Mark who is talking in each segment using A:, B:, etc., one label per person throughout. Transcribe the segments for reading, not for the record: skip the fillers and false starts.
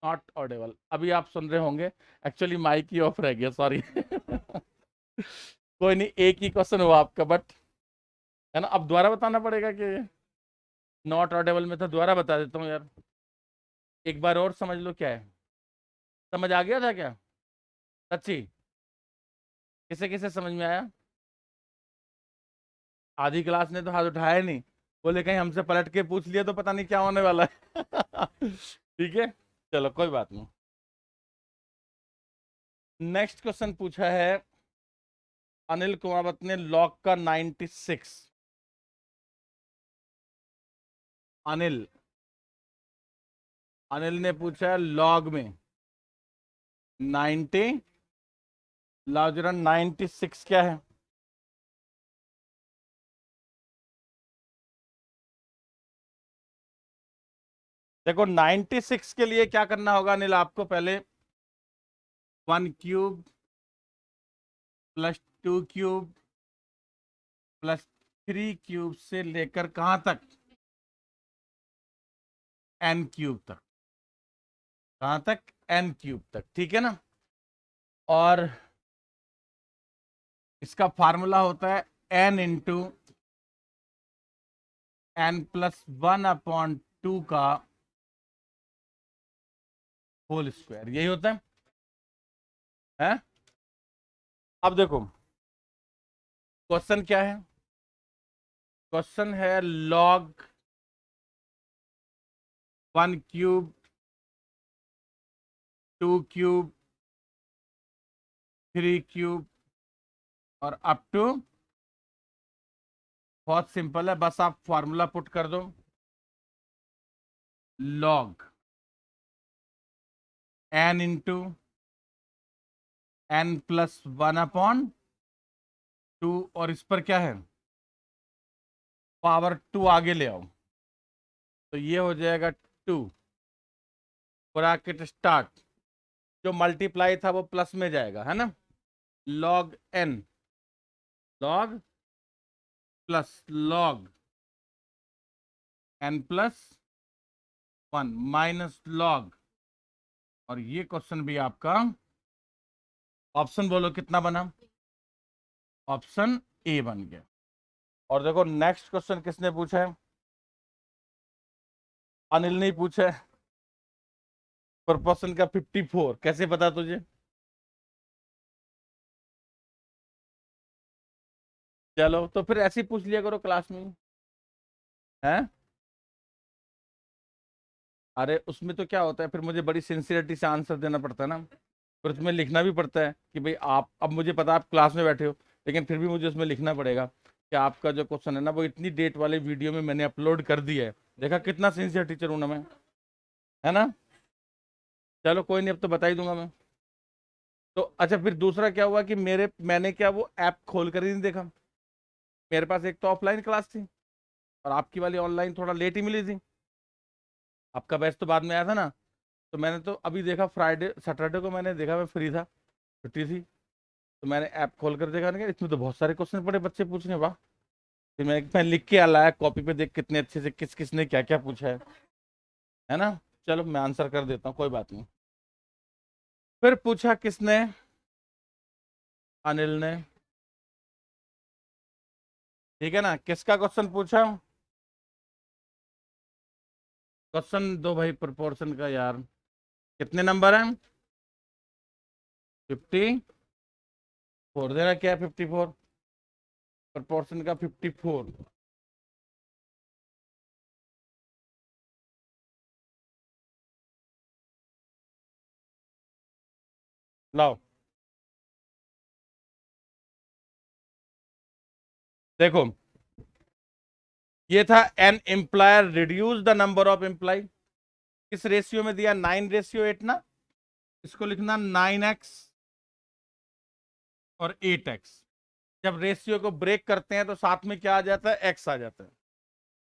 A: Not Audible. अभी आप सुन रहे होंगे, एक्चुअली माइक ही ऑफ रह गया, सॉरी। कोई नहीं, एक ही क्वेश्चन हुआ आपका, बट है ना, अब दोबारा बताना पड़ेगा कि नॉट ऑडिबल में था, दोबारा बता देता हूँ यार, एक बार और समझ लो क्या है। समझ आ गया था क्या? सच्ची? किसे किसे समझ में आया? आधी क्लास ने तो हाथ उठाया नहीं, बोले कहीं हमसे पलट के पूछ लिया तो पता नहीं क्या होने वाला है। ठीक है, चलो कोई बात नहीं। नेक्स्ट क्वेश्चन पूछा है अनिल कुमावत ने, लॉग का 96। अनिल अनिल ने पूछा है लॉग में 90, लार्जर 96 क्या है? देखो 96 के लिए क्या करना होगा अनिल, आपको पहले 1 क्यूब +2 क्यूब +3 क्यूब से लेकर कहां तक, n क्यूब तक। कहां तक? n क्यूब तक, ठीक है ना। और इसका फार्मूला होता है n × n+1/2 का होल स्क्वायर, यही होता है? अब देखो क्वेश्चन क्या है, क्वेश्चन है लॉग 1 क्यूब 2 क्यूब 3 क्यूब और अप टू, बहुत सिंपल है, बस आप फॉर्मूला पुट कर दो, लॉग n × n+1/2, और इस पर क्या है, पावर 2 आगे ले आओ, तो ये हो जाएगा 2, ब्रैकेट स्टार्ट। जो मल्टीप्लाई था वो प्लस में जाएगा, है ना। Log n, log plus log n+1 minus log, और ये क्वेश्चन भी आपका ऑप्शन बोलो कितना बना, ऑप्शन ए बन गया। और देखो नेक्स्ट क्वेश्चन किसने पूछा है, अनिल ने ही पूछा है, प्रोपोर्शन का 54 कैसे पता तुझे? चलो तो फिर ऐसे ही पूछ लिया करो क्लास में, है। अरे उसमें तो क्या होता है, फिर मुझे बड़ी सिंसियरिटी से आंसर देना पड़ता है ना, फिर उसमें लिखना भी पड़ता है कि भाई आप, अब मुझे पता है आप क्लास में बैठे हो, लेकिन फिर भी मुझे उसमें लिखना पड़ेगा कि आपका जो क्वेश्चन है ना, वो इतनी डेट वाले वीडियो में मैंने अपलोड कर दिया है। देखा कितना सिंसियर टीचर हूं ना मैं, है ना। चलो कोई नहीं, अब तो बता ही दूंगा मैं। तो अच्छा, फिर दूसरा क्या हुआ कि मैंने क्या वो ऐप खोल कर ही नहीं देखा। मेरे पास एक तो ऑफलाइन क्लास थी, और आपकी वाली ऑनलाइन थोड़ा लेट ही मिली थी। आपका बैच तो बाद में आया था ना, तो मैंने तो अभी देखा, फ्राइडे सैटरडे को मैंने देखा, मैं फ्री था, छुट्टी थी, तो मैंने ऐप खोल कर देखा ना, इसमें तो बहुत सारे क्वेश्चन पड़े बच्चे पूछने, वाह। फिर मैं लिख के लाया कॉपी पे, देख कितने अच्छे से किस किसने क्या क्या पूछा है ना। चलो मैं आंसर कर देता हूँ, कोई बात नहीं। फिर पूछा किसने, अनिल ने, ठीक है ना। किसका क्वेश्चन पूछा? क्वेश्चन दो भाई प्रोपोर्शन का यार, कितने नंबर है? 54 देना, क्या है 54, प्रोपोर्शन का 54। लाओ देखो, ये था an employer reduce the number of employ, किस रेशियो में दिया, 9:8 ना। इसको लिखना 9x और 8x। जब रेशियो को ब्रेक करते हैं तो साथ में क्या आ जाता है, x आ जाता है।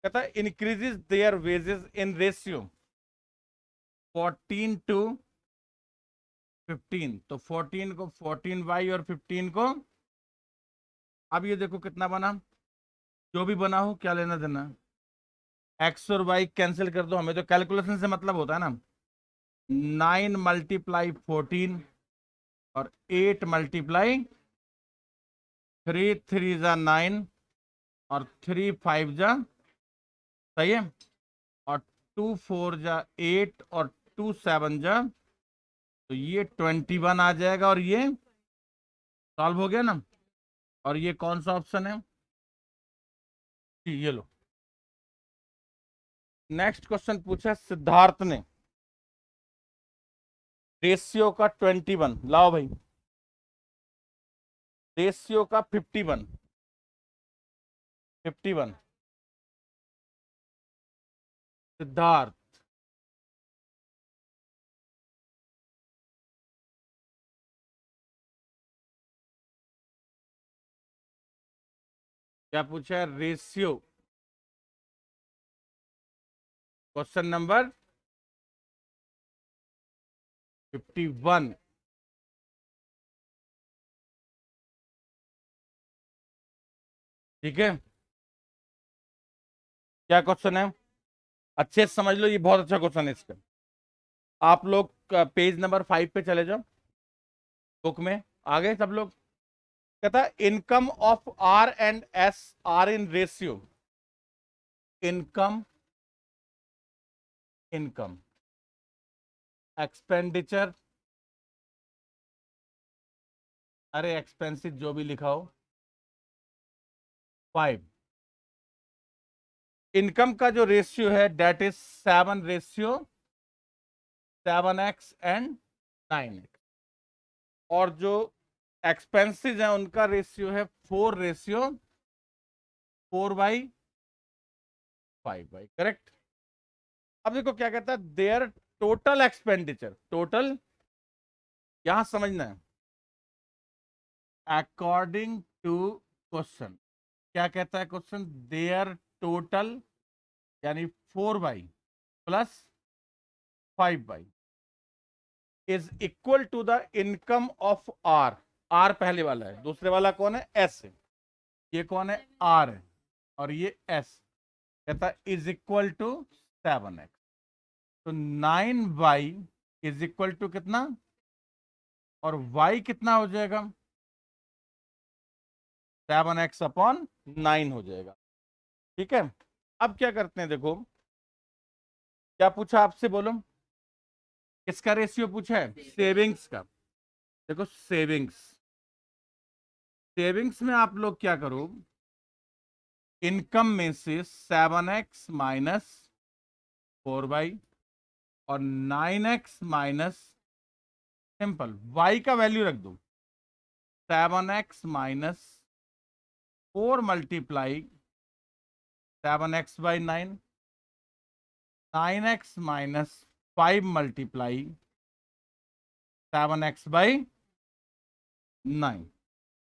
A: कहता है increases their wages in ratio 14:15, तो 14 को 14y और 15 को, अब ये देखो कितना बना, जो भी बना हो क्या लेना देना, x और y कैंसिल कर दो, हमें तो कैलकुलेशन से मतलब होता है ना। 9 मल्टीप्लाई 14 और 8 मल्टीप्लाई 3 3 जा 9 और 3 5 जा, सही है, और 2 4 जा 8 और 2 7 जा, तो ये 21 आ जाएगा और ये सॉल्व हो गया ना। और ये कौन सा ऑप्शन है? ये लो। नेक्स्ट क्वेश्चन पूछा सिद्धार्थ ने, रेशियो का 21, लाओ भाई, रेशियो का 51, 51, सिद्धार्थ। क्या पूछा है? Ratio, question number 51। ठीक है, क्या क्वेश्चन है? अच्छे से समझ लो, ये बहुत अच्छा क्वेश्चन है। इसका आप लोग पेज नंबर 5 पे चले जाओ बुक में, आगे सब लोग। कहता income of R and S are in ratio, income, income, expenditure, अरे एक्सपेंसिव जो भी लिखा हो, 5। इनकम का जो रेशियो है date is 7:7x and 9x। और जो एक्सपेंसेस है उनका रेशियो है 4:4/5। करेक्ट। अब देखो क्या कहता है, देयर टोटल एक्सपेंडिचर, टोटल यहां समझना है, अकॉर्डिंग टू क्वेश्चन। क्या कहता है क्वेश्चन? देयर टोटल यानी 4/+5 is equal to the income of R. R पहले वाला है, दूसरे वाला कौन है? एस है। ये कौन है? आर है। और ये एस। कहता है इज इक्वल टू 7x। तो 9y इज इक्वल टू कितना? और y कितना हो जाएगा? 7x/9 हो जाएगा। ठीक है। अब क्या करते हैं, देखो क्या पूछा आपसे, बोलो किसका रेशियो पूछा है? सेविंग्स का। देखो सेविंग्स, सेविंग्स में आप लोग क्या करो, इनकम में से 7x-4y और 9x- सिंपल y का वैल्यू रख दो, 7x-4 multiply 7x/9, 9x-5 multiply 7x/9।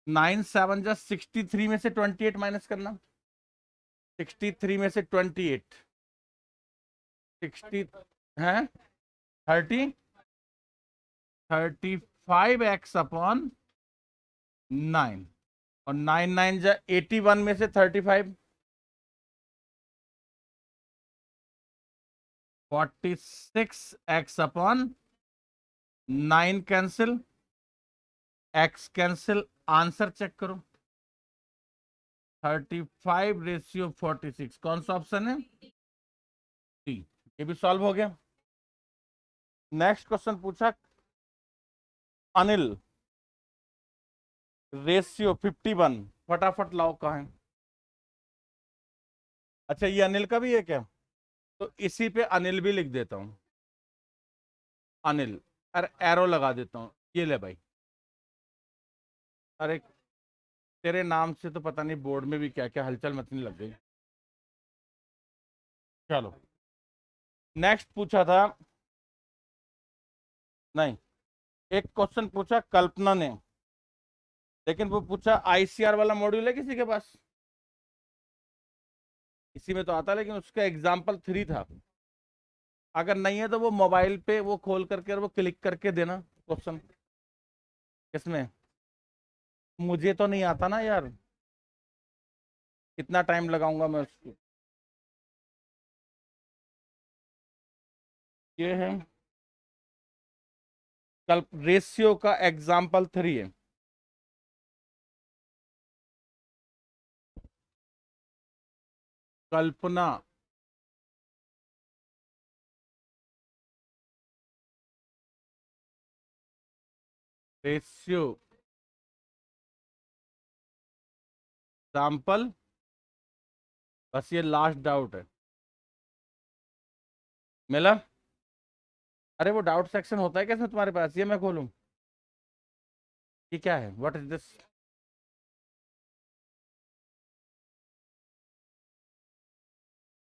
A: 9 7 जा 63 में से 28 माइनस करना, 63 में से 28, 60 है 30, 35x/9 और 9 9 जा 81 में से 35, 46x/9 cancel, x cancel, answer check करो 35:46। कौन सा ऑप्शन है? डी। ये भी सॉल्व हो गया। नेक्स्ट क्वेश्चन पूछा अनिल, रेशियो 51, फटाफट लाओ कहाँ है? अच्छा ये अनिल का भी है क्या? तो इसी पे अनिल भी लिख देता हूं, अनिल, अरे एरो लगा देता हूं, ये ले भाई। अरे तेरे नाम से तो पता नहीं बोर्ड में भी क्या क्या हलचल मचने लग गई। चलो नेक्स्ट पूछा था, नहीं, एक क्वेश्चन पूछा कल्पना ने, लेकिन वो पूछा आईसीआर वाला मॉड्यूल है किसी के पास? इसी में तो आता, लेकिन उसका एग्जाम्पल 3 था। अगर नहीं है तो वो मोबाइल पे वो खोल करके और वो क्लिक करके देना क्वेश्चन। इसमें मुझे तो नहीं आता ना यार, कितना टाइम लगाऊंगा मैं उसको। ये है कल रेशियो का एग्जाम्पल 3 है। कल्पना रेशियो एग्जाम्पल, बस ये लास्ट डाउट है। मिला? अरे वो डाउट सेक्शन होता है कैसे तुम्हारे पास, ये मैं खोलूं? ये क्या है, व्हाट इज दिस?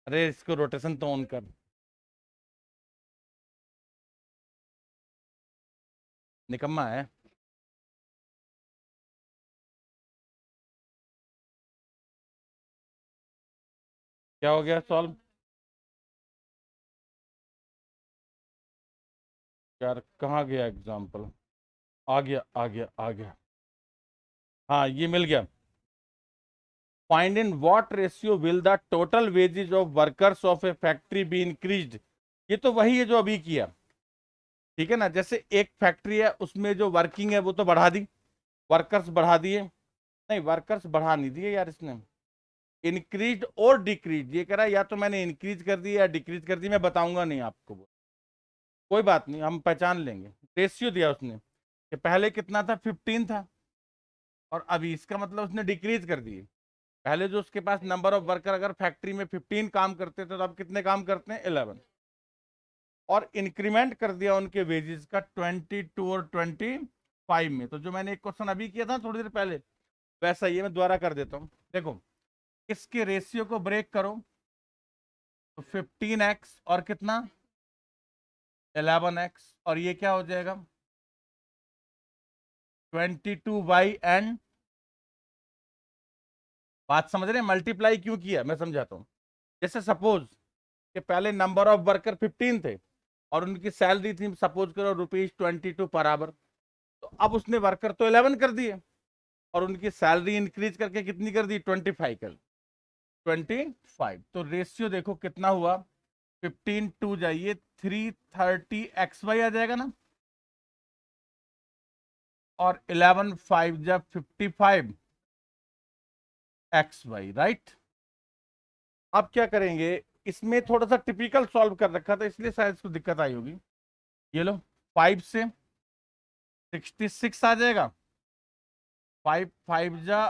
A: अरे इसको रोटेशन तो ऑन कर। निकम्मा है। क्या हो गया सॉल्व? यार कहाँ गया एग्जाम्पल? आ गया आ गया आ गया। हाँ ये मिल गया। Find in what ratio will the total wages of workers of A factory be increased. ये तो वही है जो अभी किया। ठीक है ना, जैसे एक फैक्ट्री है उसमें जो वर्किंग है वो तो बढ़ा दी, वर्कर्स बढ़ा दिए। नहीं वर्कर्स बढ़ा नहीं दिए यार इसने, इंक्रीज और डिक्रीज ये कह रहा है, या तो मैंने इंक्रीज कर दी या डिक्रीज कर दी, मैं बताऊंगा नहीं आपको वो। कोई बात नहीं, हम पहचान लेंगे। रेशियो दिया उसने कि पहले कितना था, 15 था, और अभी इसका मतलब उसने डिक्रीज कर दिए। पहले जो उसके पास नंबर ऑफ वर्कर अगर फैक्ट्री में 15 काम करते थे तो अब कितने काम करते हैं, 11। और इंक्रीमेंट कर दिया उनके वेजेस का 22 और 25 में। तो जो मैंने एक क्वेश्चन अभी किया था थोड़ी देर पहले, वैसा ही है, मैं दोबारा कर देता हूँ। देखो इसके रेशियो को ब्रेक करो तो 15x और कितना, 11x, और ये क्या हो जाएगा, 22y एंड, बात समझ रहे हैं? मल्टीप्लाई क्यों किया मैं समझाता हूँ। जैसे सपोज कि पहले नंबर ऑफ वर्कर 15 थे और उनकी सैलरी थी सपोज करो ₹22 पर आवर, तो अब उसने वर्कर तो 11 कर दिए और उनकी सैलरी इंक्रीज करके कितनी कर दी, 25 कर, 25। तो रेशियो देखो कितना हुआ, 15 टू जाइए 330 XY आ जाएगा ना, और 11 5 जब 55 XY, राइट। अब क्या करेंगे, इसमें थोड़ा सा टिपिकल सॉल्व कर रखा था इसलिए शायद इसको दिक्कत आई होगी। ये लो 5 से 66 आ जाएगा, 5 5 जा,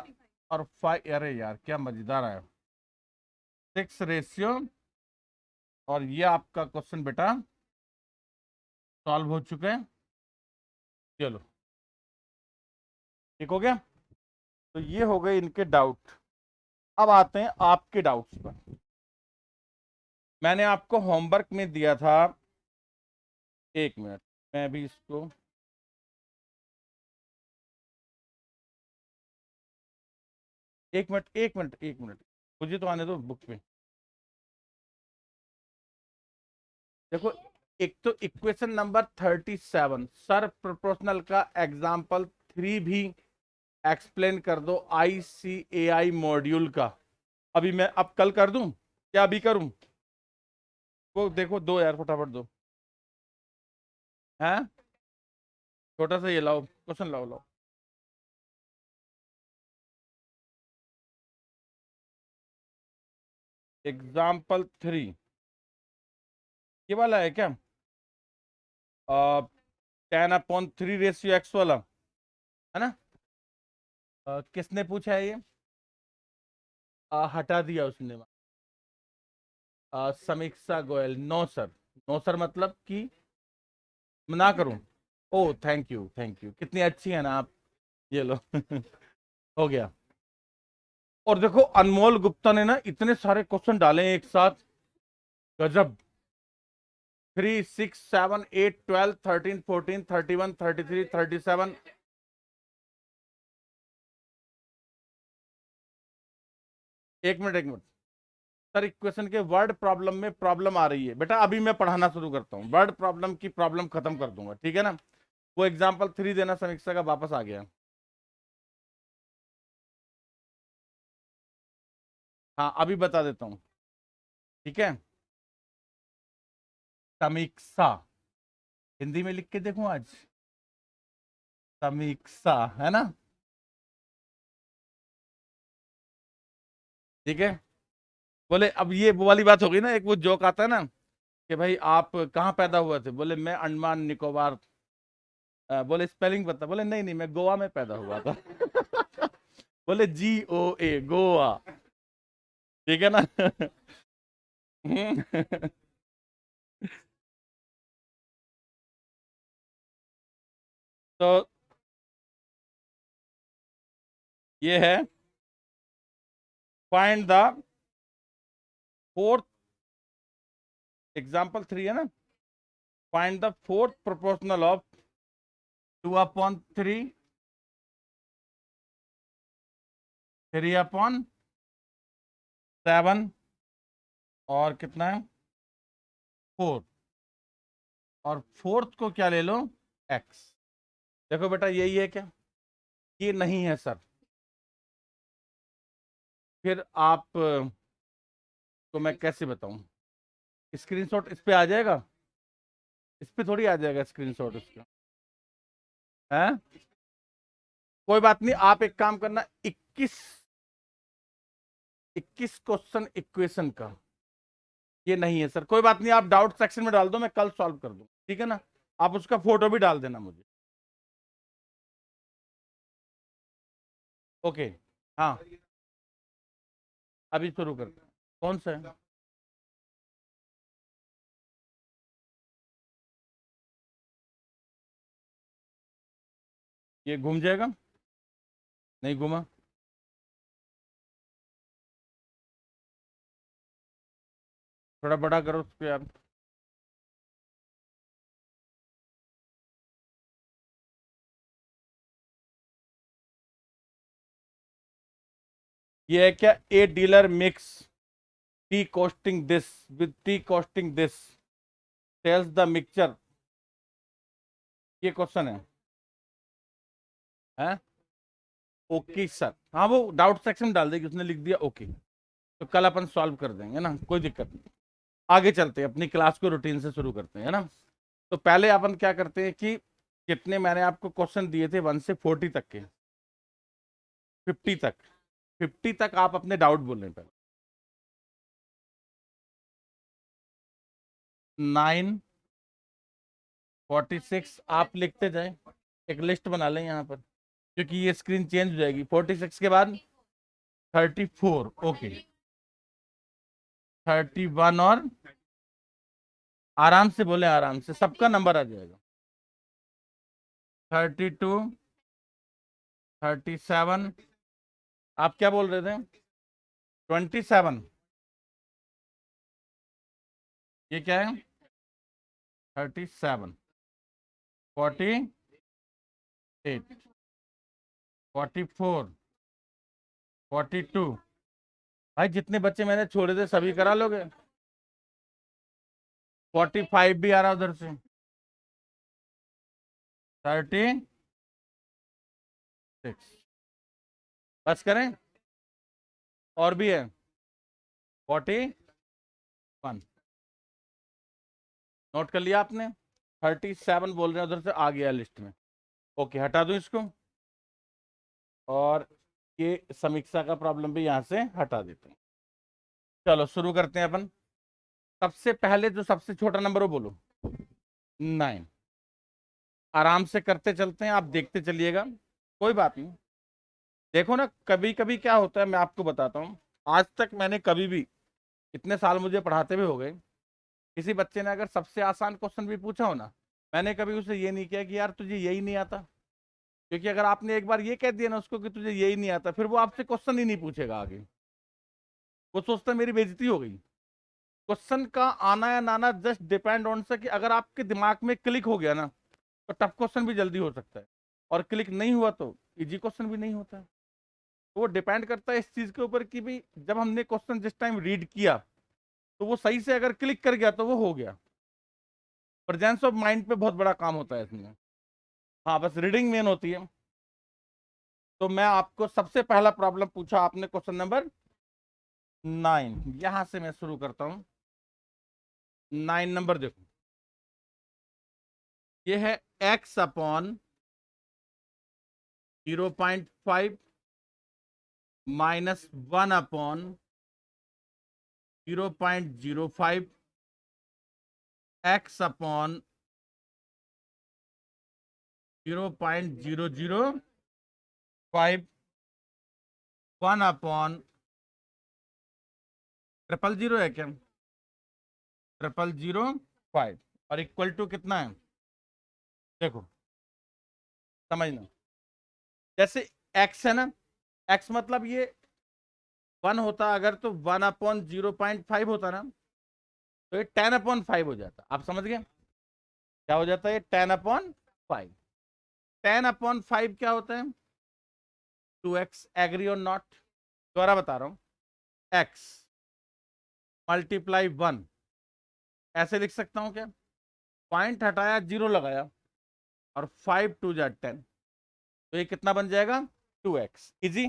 A: और 5, अरे यार क्या मजेदार है, 6 रेशियो। और ये आपका क्वेश्चन बेटा सॉल्व हो चुका है। चलो ठीक हो गया। तो ये हो गए इनके डाउट। अब आते हैं आपके डाउट्स पर। मैंने आपको होमवर्क में दिया था, एक मिनट मैं भी इसको, एक मिनट एक मिनट एक मिनट, मुझे तो आने दो बुक पे। देखो एक तो इक्वेशन नंबर 37 सर प्रोपोर्शनल का एग्जाम्पल 3 भी एक्सप्लेन कर दो ICAI मॉड्यूल का। अभी मैं अब कल कर दूं, क्या अभी करूं? वो देखो दो यार फटाफट दो। हैं, छोटा सा ये लाओ क्वेश्चन, लाओ लाओ। एग्जाम्पल 3 ये वाला है क्या, 10/3 रेशियो x वाला, है ना? किसने पूछा है ये? हटा दिया उसने। Samiksha Goyal, no sir. No sir मतलब कि ना करूं? ओ थैंक यू, कितनी अच्छी है ना आप। ये लो हो गया। और देखो अनमोल गुप्ता ने ना इतने सारे क्वेश्चन डाले हैं एक साथ, गजब। 3 6 7 8 12 13 14 31 33 37। एक मिनट सर, इक्वेशन के वर्ड प्रॉब्लम में प्रॉब्लम आ रही है बेटा, अभी मैं पढ़ाना शुरू करता हूँ, वर्ड प्रॉब्लम की प्रॉब्लम खत्म कर दूंगा, ठीक है ना? वो एग्जाम्पल 3 देना समीक्षा का वापस आ गया। हाँ अभी बता देता हूँ, ठीक है। समीक्षा हिंदी में लिख के देखूं आज, समीक्षा, है ना? ठीक है। बोले अब ये वो वाली बात हो गई ना, एक वो जोक आता है ना कि भाई आप कहाँ पैदा हुए थे? बोले मैं अंडमान निकोबार। बोले स्पेलिंग बता। बोले नहीं नहीं, मैं गोवा में पैदा हुआ था। बोले GOA, गोवा। ठीक है ना? तो ये है, फाइंड द फोर्थ, एग्जाम्पल 3 है ना, find the fourth proportional of 2/3, 3/7, और कितना है 4, और फोर्थ को क्या ले लो, x। देखो बेटा यही है क्या? ये नहीं है सर। फिर आप को मैं कैसे बताऊं? स्क्रीनशॉट इस पे आ जाएगा? इस पे थोड़ी आ जाएगा स्क्रीनशॉट इसका, है? कोई बात नहीं, आप एक काम करना, 21 क्वेश्चन इक्वेशन का। ये नहीं है सर, कोई बात नहीं, आप डाउट सेक्शन में डाल दो, मैं कल सॉल्व कर दूं, ठीक है ना? आप उसका फोटो भी डाल देना मुझे। ओके। हाँ, अभी शुरू करते हैं। कौन सा है? ये घूम जाएगा? नहीं घूमा। थोड़ा बड़ा करो उस पे आप। ये है क्या? A dealer mix tea costing this with tea costing this sells the mixture. ये क्वेश्चन है? ओके सर, हाँ वो डाउट सेक्शन में डाल देगी, उसने लिख दिया ओके, तो कल अपन सॉल्व कर देंगे ना, कोई दिक्कत नहीं। आगे चलते हैं, अपनी क्लास को रूटीन से शुरू करते हैं ना। तो पहले अपन क्या करते हैं कि कितने मैंने आपको क्वेश्चन दिए थे, 1 से 40 तक के, 50 तक, 50 तक आप अपने डाउट बोलें पहले। 9, 46 आप लिखते जाए, एक लिस्ट बना लें यहाँ पर, क्योंकि ये स्क्रीन चेंज हो जाएगी। 46 के बाद 34, ओके, 31, और आराम से बोले, आराम से, सबका नंबर आ जाएगा। 32, 37, आप क्या बोल रहे थे? 27, ये क्या है? 37, 48, 44, 42। भाई जितने बच्चे मैंने छोड़े थे सभी करा लोगे? 45 भी आ रहा उधर से। 36, बस करें? और भी है? 41, नोट कर लिया आपने? 37 बोल रहे हैं उधर से, आ गया लिस्ट में। ओके, हटा दूं इसको, और ये समीक्षा का प्रॉब्लम भी यहां से हटा देते हैं। चलो शुरू करते हैं अपन। सबसे पहले जो सबसे छोटा नंबर हो बोलो, 9। आराम से करते चलते हैं, आप देखते चलिएगा, कोई बात नहीं। देखो ना, कभी कभी क्या होता है, मैं आपको बताता हूँ। आज तक मैंने कभी भी, इतने साल मुझे पढ़ाते हुए हो गए, किसी बच्चे ने अगर सबसे आसान क्वेश्चन भी पूछा हो ना, मैंने कभी उसे ये नहीं किया कि यार तुझे यही नहीं आता। क्योंकि अगर आपने एक बार ये कह दिया ना उसको कि तुझे यही नहीं आता, फिर वो आपसे क्वेश्चन ही नहीं पूछेगा आगे। वो सोचता है मेरी बेइज्जती हो गई। क्वेश्चन का आना या ना आना जस्ट डिपेंड ऑन से, कि अगर आपके दिमाग में क्लिक हो गया ना, तो टफ क्वेश्चन भी जल्दी हो सकता है, और क्लिक नहीं हुआ तो इजी क्वेश्चन भी नहीं होता है। तो वो डिपेंड करता है इस चीज के ऊपर कि भाई जब हमने क्वेश्चन जिस टाइम रीड किया, तो वो सही से अगर क्लिक कर गया तो वो हो गया। प्रेजेंस ऑफ माइंड पे बहुत बड़ा काम होता है इसमें। हाँ, बस रीडिंग मेन होती है। तो मैं आपको सबसे पहला प्रॉब्लम पूछा आपने, क्वेश्चन नंबर 9, यहां से मैं शुरू करता हूं। 9 नंबर देखो, ये है x/, 0.5 minus 1 upon 0.05 x upon 0.005 1 upon 000 है क्या? 0005 और इक्वल टू कितना है? देखो समझना, जैसे x है ना, x मतलब ये 1 होता अगर तो 1 अपॉन 0.5 होता ना, तो ये 10 अपॉन 5 हो जाता। आप समझ गए क्या हो जाता है? ये 10 अपॉन 5। 10 अपॉन 5 क्या होता है? 2x। एग्री और नॉट? दोबारा बता रहा हूं, x मल्टीप्लाई 1 ऐसे लिख सकता हूं क्या? पॉइंट हटाया, जीरो लगाया और 5 2 जा 10, तो ये कितना बन जाएगा? 2x। इजी।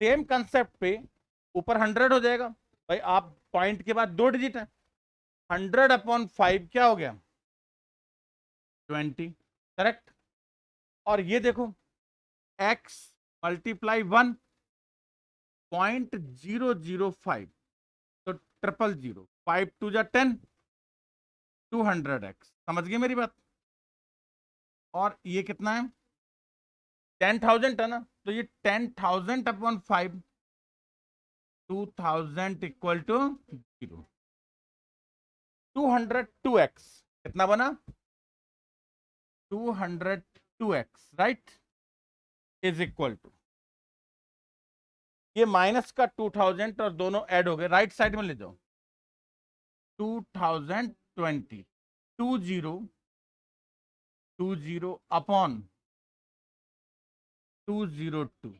A: सेम कंसेप्ट पे ऊपर 100 हो जाएगा भाई। आप पॉइंट के बाद 2 डिजिट है, 100 अपॉन 5 क्या हो गया? 20। करेक्ट। और ये देखो, x मल्टीप्लाई 1 0.005, तो 000 5 2 जा 10, 200x। समझ गए मेरी बात? और ये कितना है? 10,000 है ना, तो ये 10,000 अपॉन 5, 2000 इक्वल टू 0। 202x कितना बना? 202x right, is equal to, ये माइनस का 2000 और दोनों ऐड हो गए, राइट साइड में ले जाओ। 2020 20 अपॉन 202,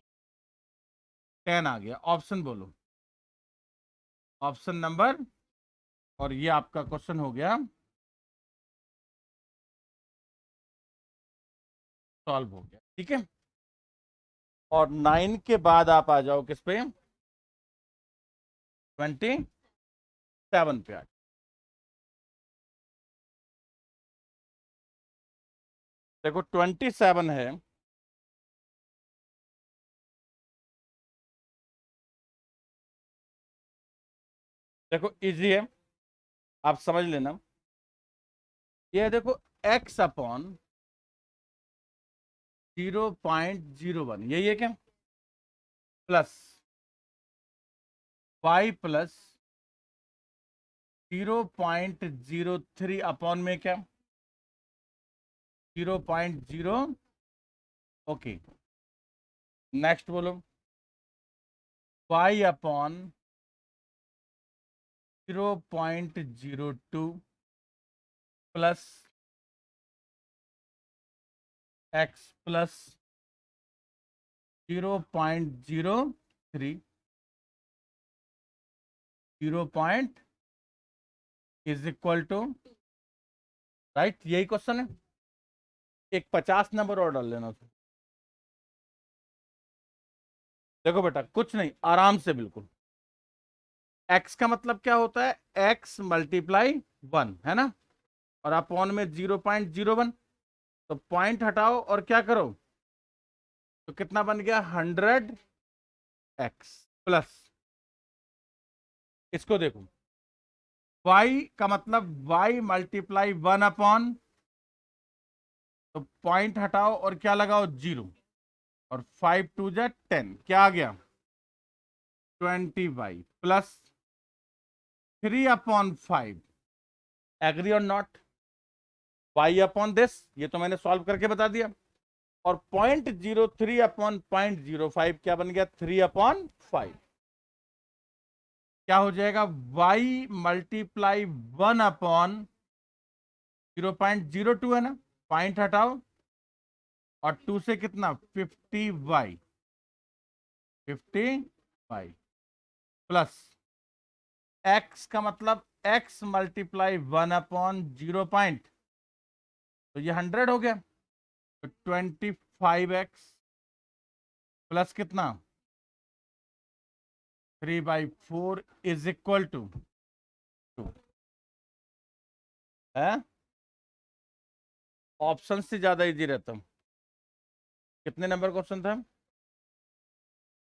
A: 10 आ गया। ऑप्शन बोलो, ऑप्शन नंबर। और ये आपका क्वेश्चन हो गया, सॉल्व हो गया। ठीक है। और 9 के बाद आप आ जाओ किस पे? 27 पे आ। देखो 27 है, देखो इजी है, आप समझ लेना। ये देखो x अपॉन 0.01, यही है क्या? प्लस y प्लस 0.03 अपॉन में क्या? 0.0। ओके, नेक्स्ट बोलो। y upon 0.02 plus x plus 0.03 0. Is equal to, right, यही क्वेश्चन है। एक 50 नंबर और डाल लेना उसमें। देखो बेटा कुछ नहीं, आराम से बिल्कुल। x का मतलब क्या होता है? x मल्टीप्लाई 1 है ना, और अपॉन में 0.01, तो पॉइंट हटाओ और क्या करो, तो कितना बन गया? 100x प्लस, इसको देखो, y का मतलब y मल्टीप्लाई 1 अपॉन, तो पॉइंट हटाओ और क्या लगाओ? 0, और 5 2 जा 10, क्या आ गया? 20y plus 3 upon 5। एग्री और नॉट? y अपॉन दिस, ये तो मैंने सॉल्व करके बता दिया। और 0.03 अपॉन 0.05 क्या बन गया? 3 अपॉन 5। क्या हो जाएगा? y मल्टीप्लाई 1 अपॉन 0.02 है ना, पॉइंट हटाओ और 2 से कितना? 50y, 50y प्लस x का मतलब x मल्टीप्लाई 1 अपॉन 0 पॉइंट, तो ये 100 हो गया, तो 25x प्लस कितना? 3/4 इज इक्वल टू 2 है। ऑप्शन से ज्यादा इजी रहता हूं। कितने नंबर क्वेश्चन था?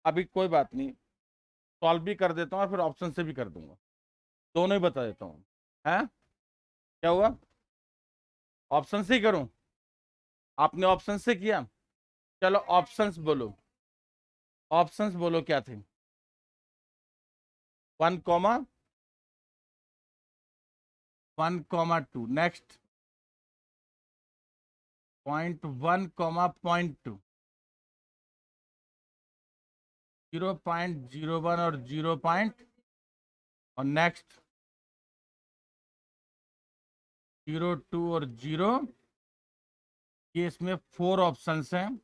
A: अभी कोई बात नहीं, सॉल्व भी कर देता हूँ और फिर ऑप्शन से भी कर दूंगा, दोनों ही बता देता हूँ। है क्या हुआ? ऑप्शन से ही करूं? आपने ऑप्शन से किया, चलो ऑप्शंस बोलो, ऑप्शंस बोलो क्या थे? 1,1,2, नेक्स्ट 0.1, 0.2, 0.01 और 0 और नेक्स्ट 0.2 और 0। ये इसमें 4 ऑप्शंस हैं।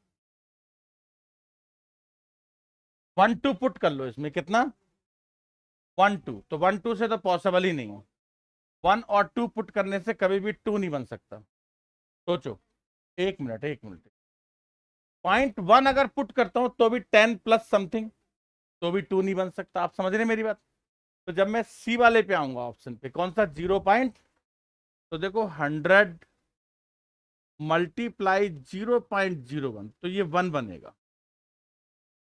A: 1,2 पुट कर लो इसमें, कितना? 1,2, तो 1,2 से तो पॉसिबल ही नहीं है। 1 और 2 पुट करने से कभी भी 2 नहीं बन सकता। सोचो, एक मिनट एक मिनट। 0.1 अगर पुट करता हूं तो भी 10 प्लस समथिंग, तो भी 2 नहीं बन सकता। आप समझ रहे हैं मेरी बात? तो जब मैं सी वाले पे आऊंगा, ऑप्शन पे, कौन सा 0 पॉइंट, तो देखो 100 मल्टीप्लाई 0.01, तो ये 1 बनेगा।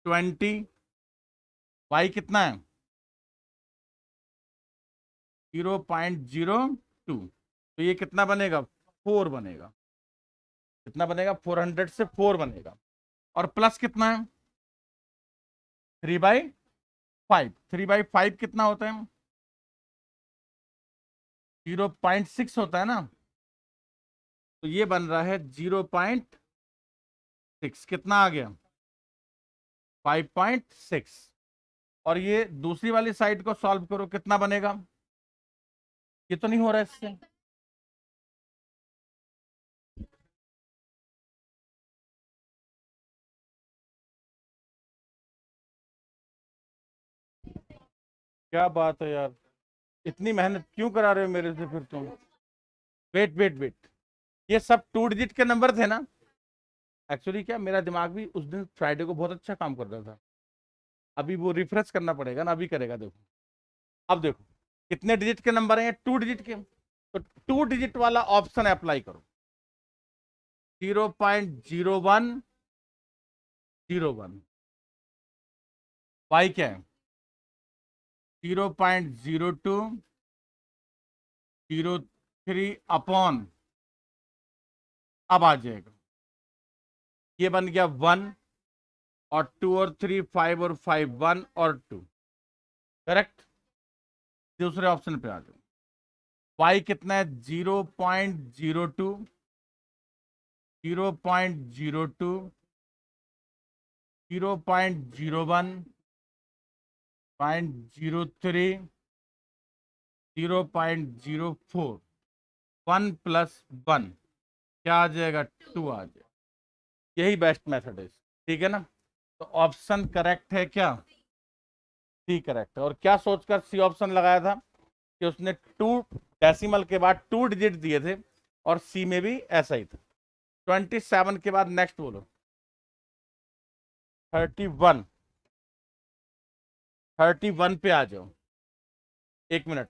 A: 20, वाई कितना है? 0.02, तो ये कितना बनेगा? 4 बनेगा। कितना बनेगा? 400 से 4 बनेगा। और प्लस कितना है? 3/5। 3/5 कितना होता है? 0.6 होता है ना, तो ये बन रहा है 0.6। कितना आ गया? 5.6। और ये दूसरी वाली साइड को सॉल्व करो, कितना बनेगा? ये तो नहीं हो रहा है इससे। क्या बात है यार, इतनी मेहनत क्यों करा रहे हो मेरे से फिर तुम? वेट वेट वेट, ये सब 2 डिजिट के नंबर थे ना? एक्चुअली क्या, मेरा दिमाग भी उस दिन फ्राइडे को बहुत अच्छा काम कर रहा था। अभी वो रिफ्रेश करना पड़ेगा ना, अभी करेगा। देखो, अब देखो कितने डिजिट के नंबर हैं? 2 डिजिट के। तो 2 डिजिट वाला ऑप्शन अप्लाई करो। 0.0101। वाई क्या है? 0.0203 अपॉन, अब आ जाएगा, ये बन गया 1 और 2 और 3 5 और 5 1 और 2। करेक्ट। दूसरे ऑप्शन पे आ जाओ। वाई कितना है? 0.02, 0.02, 0.01, 0.03, 0.04। 1 प्लस 1 क्या आ जाएगा? 2 आ जाएगा। यही बेस्ट मेथड है, ठीक है ना? तो ऑप्शन करेक्ट है क्या? सी करेक्ट है। और क्या सोचकर सी ऑप्शन लगाया था? कि उसने 2 डेसिमल के बाद 2 डिजिट दिए थे, और सी में भी ऐसा ही था। 27 के बाद नेक्स्ट बोलो। 31। 31 पे आ जाओ। एक मिनट,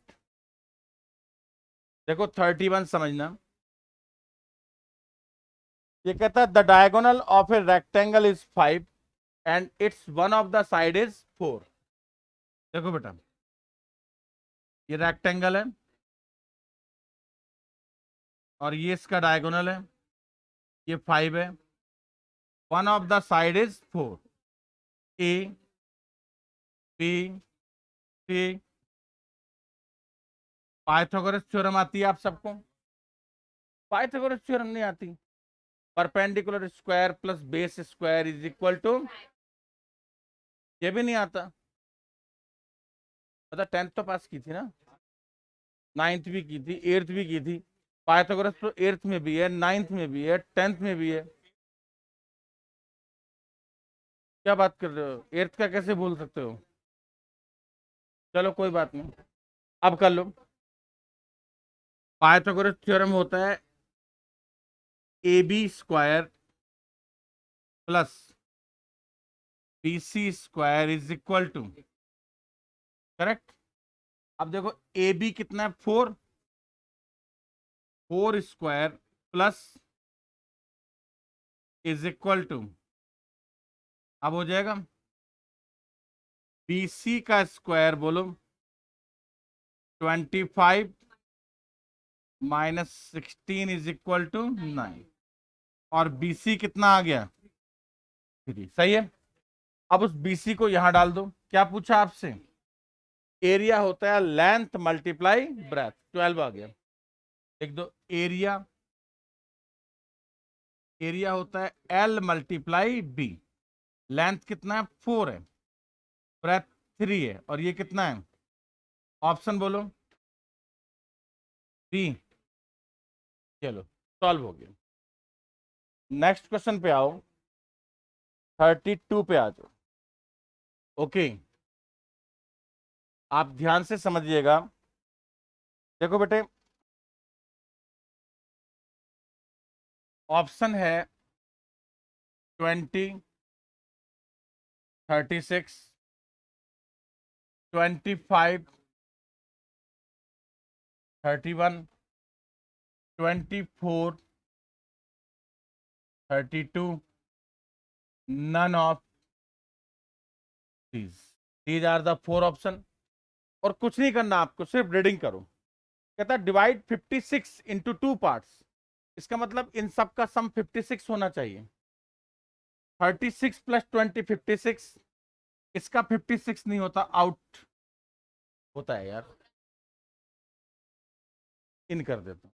A: देखो 31 समझना। ये कहता है the diagonal of a rectangle is 5 and it's one of the side is 4। देखो बेटा, ये रेक्टेंगल है और ये इसका डायगोनल है, ये 5 है। One of the side is 4। A, B, C. Pythagoras theorem आती है आप सबको? पाइथागोरस थ्योरम नहीं आती? Perpendicular square plus base square is equal to, ये भी नहीं आता? मतलब 10th तो पास की थी ना, 9th भी की थी, 8th भी की थी। पाइथागोरस तो 8th में भी है, 9th में भी है, 10th में भी है। क्या बात कर रहे हो? 8th का कैसे भूल सकते हो? चलो कोई बात नहीं, अब कर लो। पाइथागोरस थ्योरम होता है A B square plus B C square is equal to, correct. अब देखो ए बी कितना है? 4। 4 square plus is equal to अब हो जाएगा BC का स्क्वायर बोलो 25 -16 इज इक्वल टू 9, और BC कितना आ गया 3, सही है। अब उस BC को यहां डाल दो। क्या पूछा आपसे? एरिया होता है लेंथ मल्टीप्लाई ब्रेथ, 12 आ गया। लिख दो एरिया, एरिया होता है L मल्टीप्लाई B। लेंथ कितना है 4 है, ब्रेथ 3 है, और ये कितना है? ऑप्शन बोलो B। चलो सॉल्व हो गया। नेक्स्ट क्वेश्चन पे आओ, 32 पे आ जाओ। ओके, आप ध्यान से समझिएगा। देखो बेटे, ऑप्शन है 20, 36, 25, 31, 24, 32, none of these are the 4 option. और कुछ नहीं करना आपको, सिर्फ रीडिंग करो। कहता है डिवाइड 56 इंटू 2 पार्ट्स। इसका मतलब इन सब का सम 56 होना चाहिए। 36 प्लस 20 56, इसका 56 नहीं होता, आउट होता है यार। इन कर देता हूं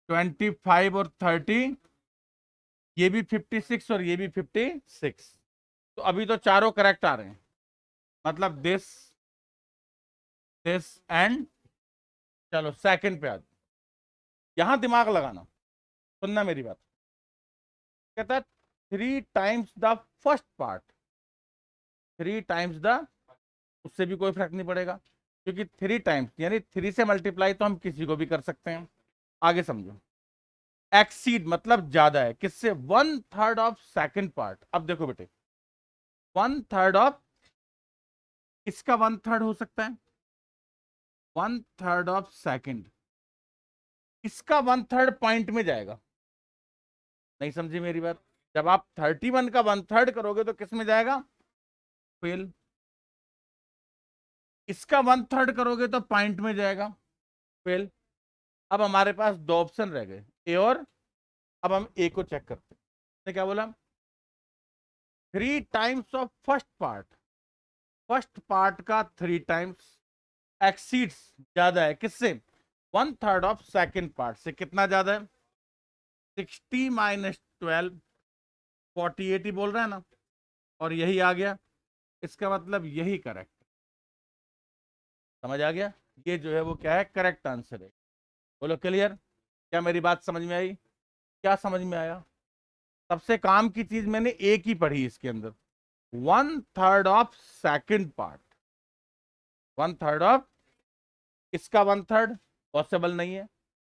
A: 25 और 30, ये भी 56 और ये भी 56। तो अभी तो चारों करेक्ट आ रहे हैं, मतलब दिस दिस एंड। चलो सेकंड पे आ जाओ। यहां दिमाग लगाना, सुनना मेरी बात। कहता है 3 times the first part, 3 times the, उससे भी कोई फर्क नहीं पड़ेगा, क्योंकि 3 टाइम्स यानी 3 से मल्टीप्लाई तो हम किसी को भी कर सकते हैं। आगे समझो। एक्सीड मतलब ज्यादा है, किससे? 1/3 ऑफ सेकंड पार्ट। अब देखो बेटे, 1/3 ऑफ, इसका 1/3 हो सकता है, 1/3 ऑफ सेकंड, इसका 1/3 पॉइंट में जाएगा। नहीं समझी मेरी बात? जब आप 31 का 1/3 करोगे तो किस में जाएगा? फेल। इसका 1/3 करोगे तो पॉइंट में जाएगा, फेल। अब हमारे पास 2 ऑप्शन रह गए, ए और, अब हम ए को चेक करते हैं। ने क्या बोला? 3 times of first part, first part का 3 टाइम्स एक्सीड्स, ज्यादा है किससे? 1/3 ऑफ सेकंड पार्ट से। कितना ज्यादा है? 60 -12, 48 ही बोल रहा है ना, और यही आ गया। इसका मतलब यही करेक्ट। समझ आ गया? ये जो है वो क्या है, करेक्ट आंसर है। बोलो क्लियर? क्या मेरी बात समझ में आई? क्या समझ में आया? सबसे काम की चीज मैंने एक ही पढ़ी इसके अंदर, 1/3 ऑफ सेकंड पार्ट, 1/3 ऑफ, इसका 1/3 पॉसिबल नहीं है,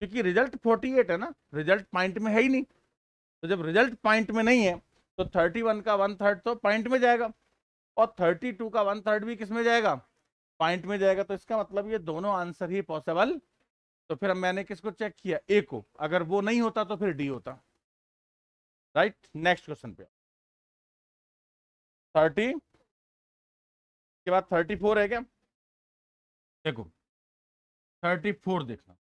A: क्योंकि रिजल्ट 48 है ना, रिजल्ट पॉइंट में है ही नहीं। तो जब रिजल्ट पॉइंट में नहीं है तो 31 का 1/3 तो पॉइंट में जाएगा, और 32 का 1/3 भी किस में जाएगा? पॉइंट में जाएगा। तो इसका मतलब ये दोनों आंसर ही पॉसिबल। तो फिर मैंने किसको चेक किया? ए को। अगर वो नहीं होता तो फिर डी होता। राइट, नेक्स्ट क्वेश्चन पे। 30 के बाद 34 है क्या? देखो 34 देखना,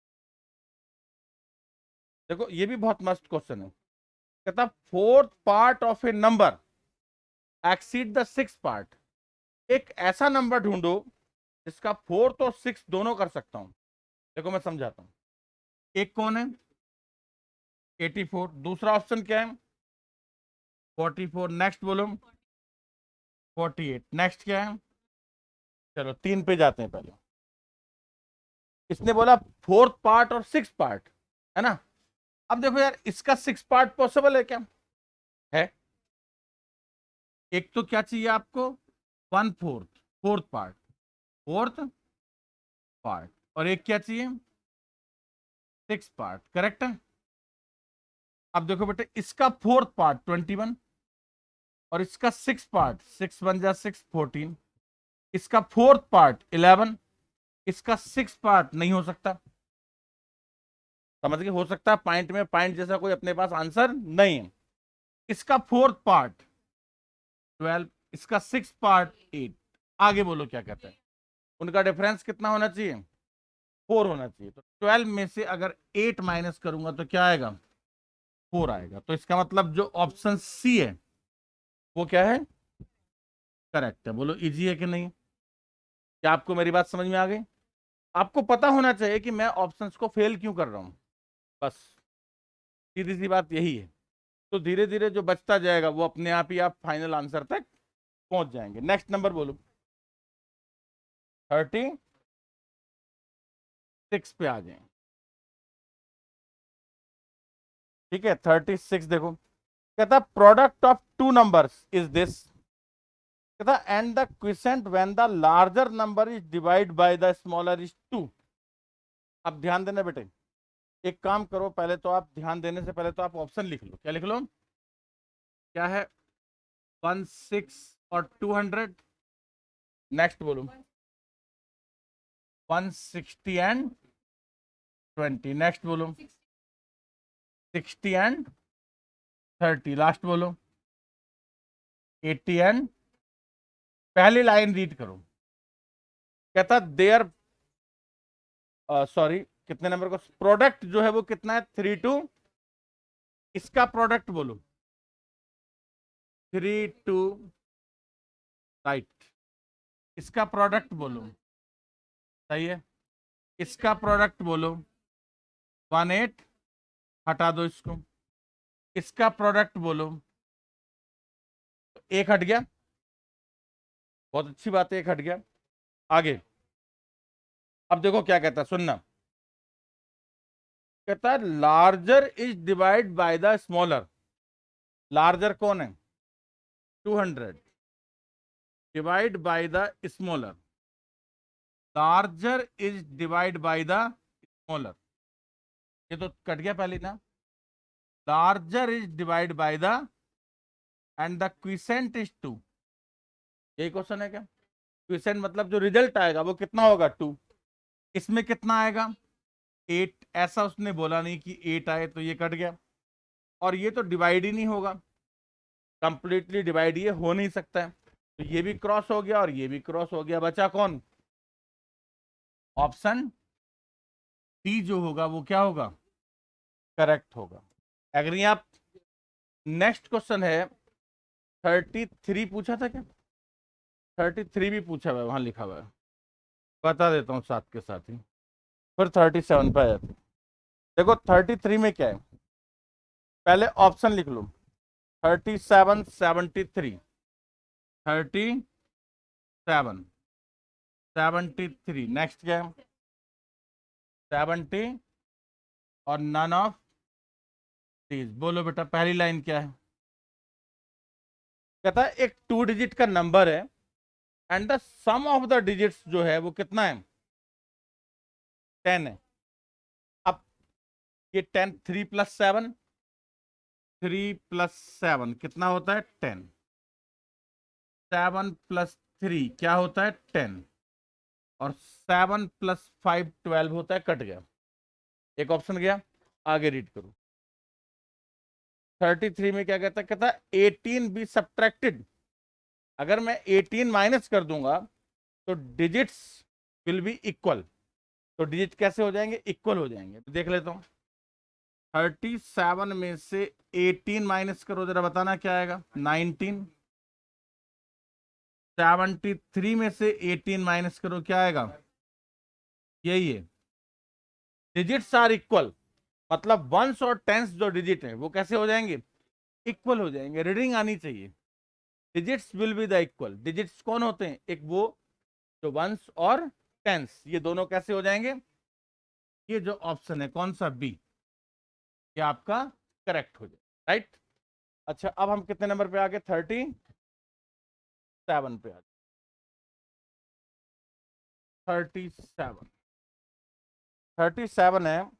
A: देखो ये भी बहुत मस्त क्वेश्चन है। कहता fourth part of A number exceed the six part. एक ऐसा नंबर ढूंढो जिसका फोर्थ और सिक्स दोनों कर सकता हूं। देखो मैं समझाता हूं। एक कौन है? 84। दूसरा ऑप्शन क्या है? 44। नेक्स्ट बोलो 48। नेक्स्ट क्या है? चलो 3 पे जाते हैं पहले। इसने बोला फोर्थ पार्ट और सिक्स पार्ट, है ना? अब देखो यार, इसका 6 पार्ट पॉसिबल है क्या? है। एक तो क्या चाहिए आपको? 1/4, फोर्थ पार्ट, फोर्थ पार्ट। और एक क्या चाहिए? 6 पार्ट। करेक्ट है। अब देखो बेटे, इसका फोर्थ पार्ट 21, और इसका 6 पार्ट, 6 बन जा 6, 14। इसका फोर्थ पार्ट 11, इसका 6 पार्ट नहीं हो सकता। समझ गए? हो सकता है पॉइंट में, पॉइंट जैसा कोई अपने पास आंसर नहीं है। इसका फोर्थ पार्ट 12, इसका 6 पार्ट 8। आगे बोलो क्या कहता है, उनका डिफरेंस कितना होना चाहिए, 4 होना चाहिए। तो 12 में से अगर 8 माइनस करूंगा तो क्या आएगा, 4 आएगा। तो इसका मतलब जो ऑप्शन सी है वो क्या है, करेक्ट है। बोलो इजी है कि नहीं, क्या आपको मेरी बात समझ में आ गई। आपको पता होना चाहिए कि मैं ऑप्शंस को फेल क्यों कर रहा हूं, बस सीधी सी बात यही है। तो धीरे धीरे जो बचता जाएगा वो अपने आप ही आप फाइनल आंसर तक पहुंच जाएंगे। नेक्स्ट नंबर बोलो, 36 पे आ जाए। ठीक है, 36 देखो, कहता product of two numbers is this, कहता and the quotient when the larger number is divide by the smaller is 2। अब ध्यान देना बेटे, एक काम करो, पहले तो आप ध्यान देने से पहले तो आप ऑप्शन लिख लो। क्या लिख लो, क्या है, 16 और 200। नेक्स्ट बोलो, 160 एंड 20। नेक्स्ट बोलो, 60 एंड 30। लास्ट बोलो, 80 एंड, पहली लाइन रीड करो। कहता देयर, सॉरी, कितने नंबर को प्रोडक्ट जो है वो कितना है, 3 2। इसका प्रोडक्ट बोलो, 3 2, राइट। इसका प्रोडक्ट बोलो, सही है। इसका प्रोडक्ट बोलो, 18, हटा दो इसको। इसका प्रोडक्ट बोलो, एक हट गया, बहुत अच्छी बात है, एक हट गया। आगे अब देखो क्या कहता है, सुनना। कहता है larger is divide by the smaller. Larger कौन है, 200 divide by the smaller. Larger is divide by the smaller, ये तो कट गया पहले ना। Larger is divide by the, and the quiescent is 2। यही क्वेश्चन है क्या, क्विसेंट मतलब जो रिजल्ट आएगा वो कितना होगा, 2। इसमें कितना आएगा, 8। ऐसा उसने बोला नहीं कि 8 आए, तो ये कट गया। और ये तो डिवाइड ही नहीं होगा, कंप्लीटली डिवाइड ये हो नहीं सकता है। तो ये भी क्रॉस हो गया और ये भी क्रॉस हो गया, बचा कौन, ऑप्शन डी जो होगा वो क्या होगा, करेक्ट होगा। एग्री आप। नेक्स्ट क्वेश्चन है 33, पूछा था क्या, 33 भी पूछा हुआ है, वहां लिखा हुआ है, बता देता हूँ साथ के साथ ही, फिर 37 पे आ जाते। देखो 33 में क्या है, पहले ऑप्शन लिख लो, 37, 73, 37, 73। नेक्स्ट क्या है, 70 और नन ऑफ दीज। बोलो बेटा पहली लाइन क्या है, कहता है एक 2 डिजिट का नंबर है and the sum of the digits जो है वो कितना है, 10 है। अब ये 10, 3 + 7, 3 + 7 कितना होता है, 10। 7 + 3 क्या होता है, 10। और 7 + 5 12 होता है, कट गया, एक ऑप्शन गया। आगे रीड करो, 33 में क्या कहता है, कहता है 18 बी सब्ट्रैक्टेड। अगर मैं 18 माइनस कर दूंगा तो डिजिट्स विल बी इक्वल। तो डिजिट कैसे हो जाएंगे, इक्वल हो जाएंगे। तो देख लेता हूं, 37 में से 18 माइनस करो, जरा बताना क्या आएगा, 19। 73 में से 18 माइनस करो, क्या आएगा, यही है। डिजिट्स आर इक्वल, मतलब वंस और टेंस जो डिजिट है वो कैसे हो जाएंगे, इक्वल हो जाएंगे। रीडिंग आनी चाहिए, digits will be the equal. Digits कौन होते हैं, एक वो जो वंस और टेंस, ये दोनों कैसे हो जाएंगे, ये जो ऑप्शन है कौन सा, बी, ये आपका करेक्ट हो जाए, राइट। अच्छा अब हम कितने नंबर पे आ गए, 37 पे आ गए। 37, 37 है,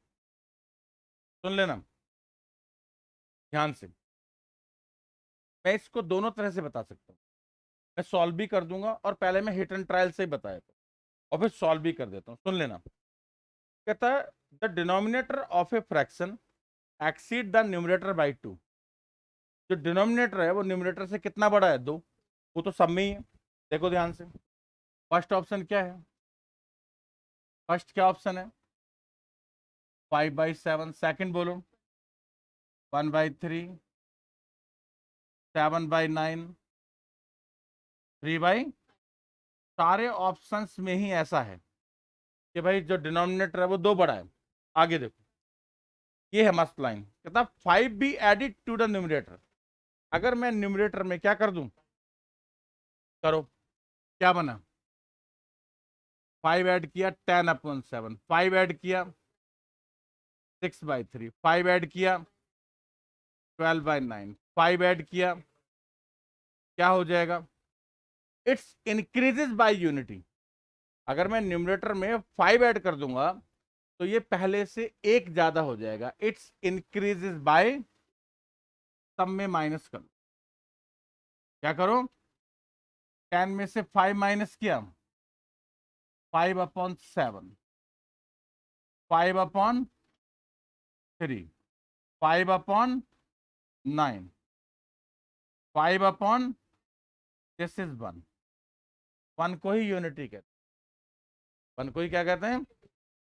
A: सुन लेना ध्यान से। मैं इसको दोनों तरह से बता सकता हूँ, मैं सॉल्व भी कर दूंगा और पहले मैं हिट एंड ट्रायल से ही बताया था और फिर सॉल्व भी कर देता हूँ। सुन लेना, कहता है the denominator of a fraction exceed the numerator by 2। जो डिनोमिनेटर है वो न्यूमरेटर से कितना बड़ा है, 2। वो तो सब में ही है। देखो ध्यान से, फर्स्ट ऑप्शन क्या है, फर्स्ट क्या ऑप्शन है, 5/7। सेकंड बोलो 1/3, 7/9, 3/। सारे ऑप्शंस में ही ऐसा है कि भाई जो डिनोमिनेटर है वो 2 बड़ा है। आगे देखो, ये है मस्त लाइन, कहता 5 be added to the numerator. अगर मैं न्यूमरेटर में क्या कर दूं, करो, क्या बना, 5 ऐड किया 10/7, 5 ऐड किया 6/3, 5 ऐड किया 12/9, 5 ऐड किया, क्या हो जाएगा, इट्स इंक्रीजेस बाय यूनिटी। अगर मैं न्यूमरेटर में 5 ऐड कर दूंगा तो ये पहले से एक ज्यादा हो जाएगा, इट्स इंक्रीजेस बाय, सब में माइनस करो, क्या करो, 10 में से 5 माइनस किया, 5/7, 5/3, 5/9, 5/, दिस इज 1। 1 को ही यूनिटी कहते हैं, 1 को ही क्या कहते हैं।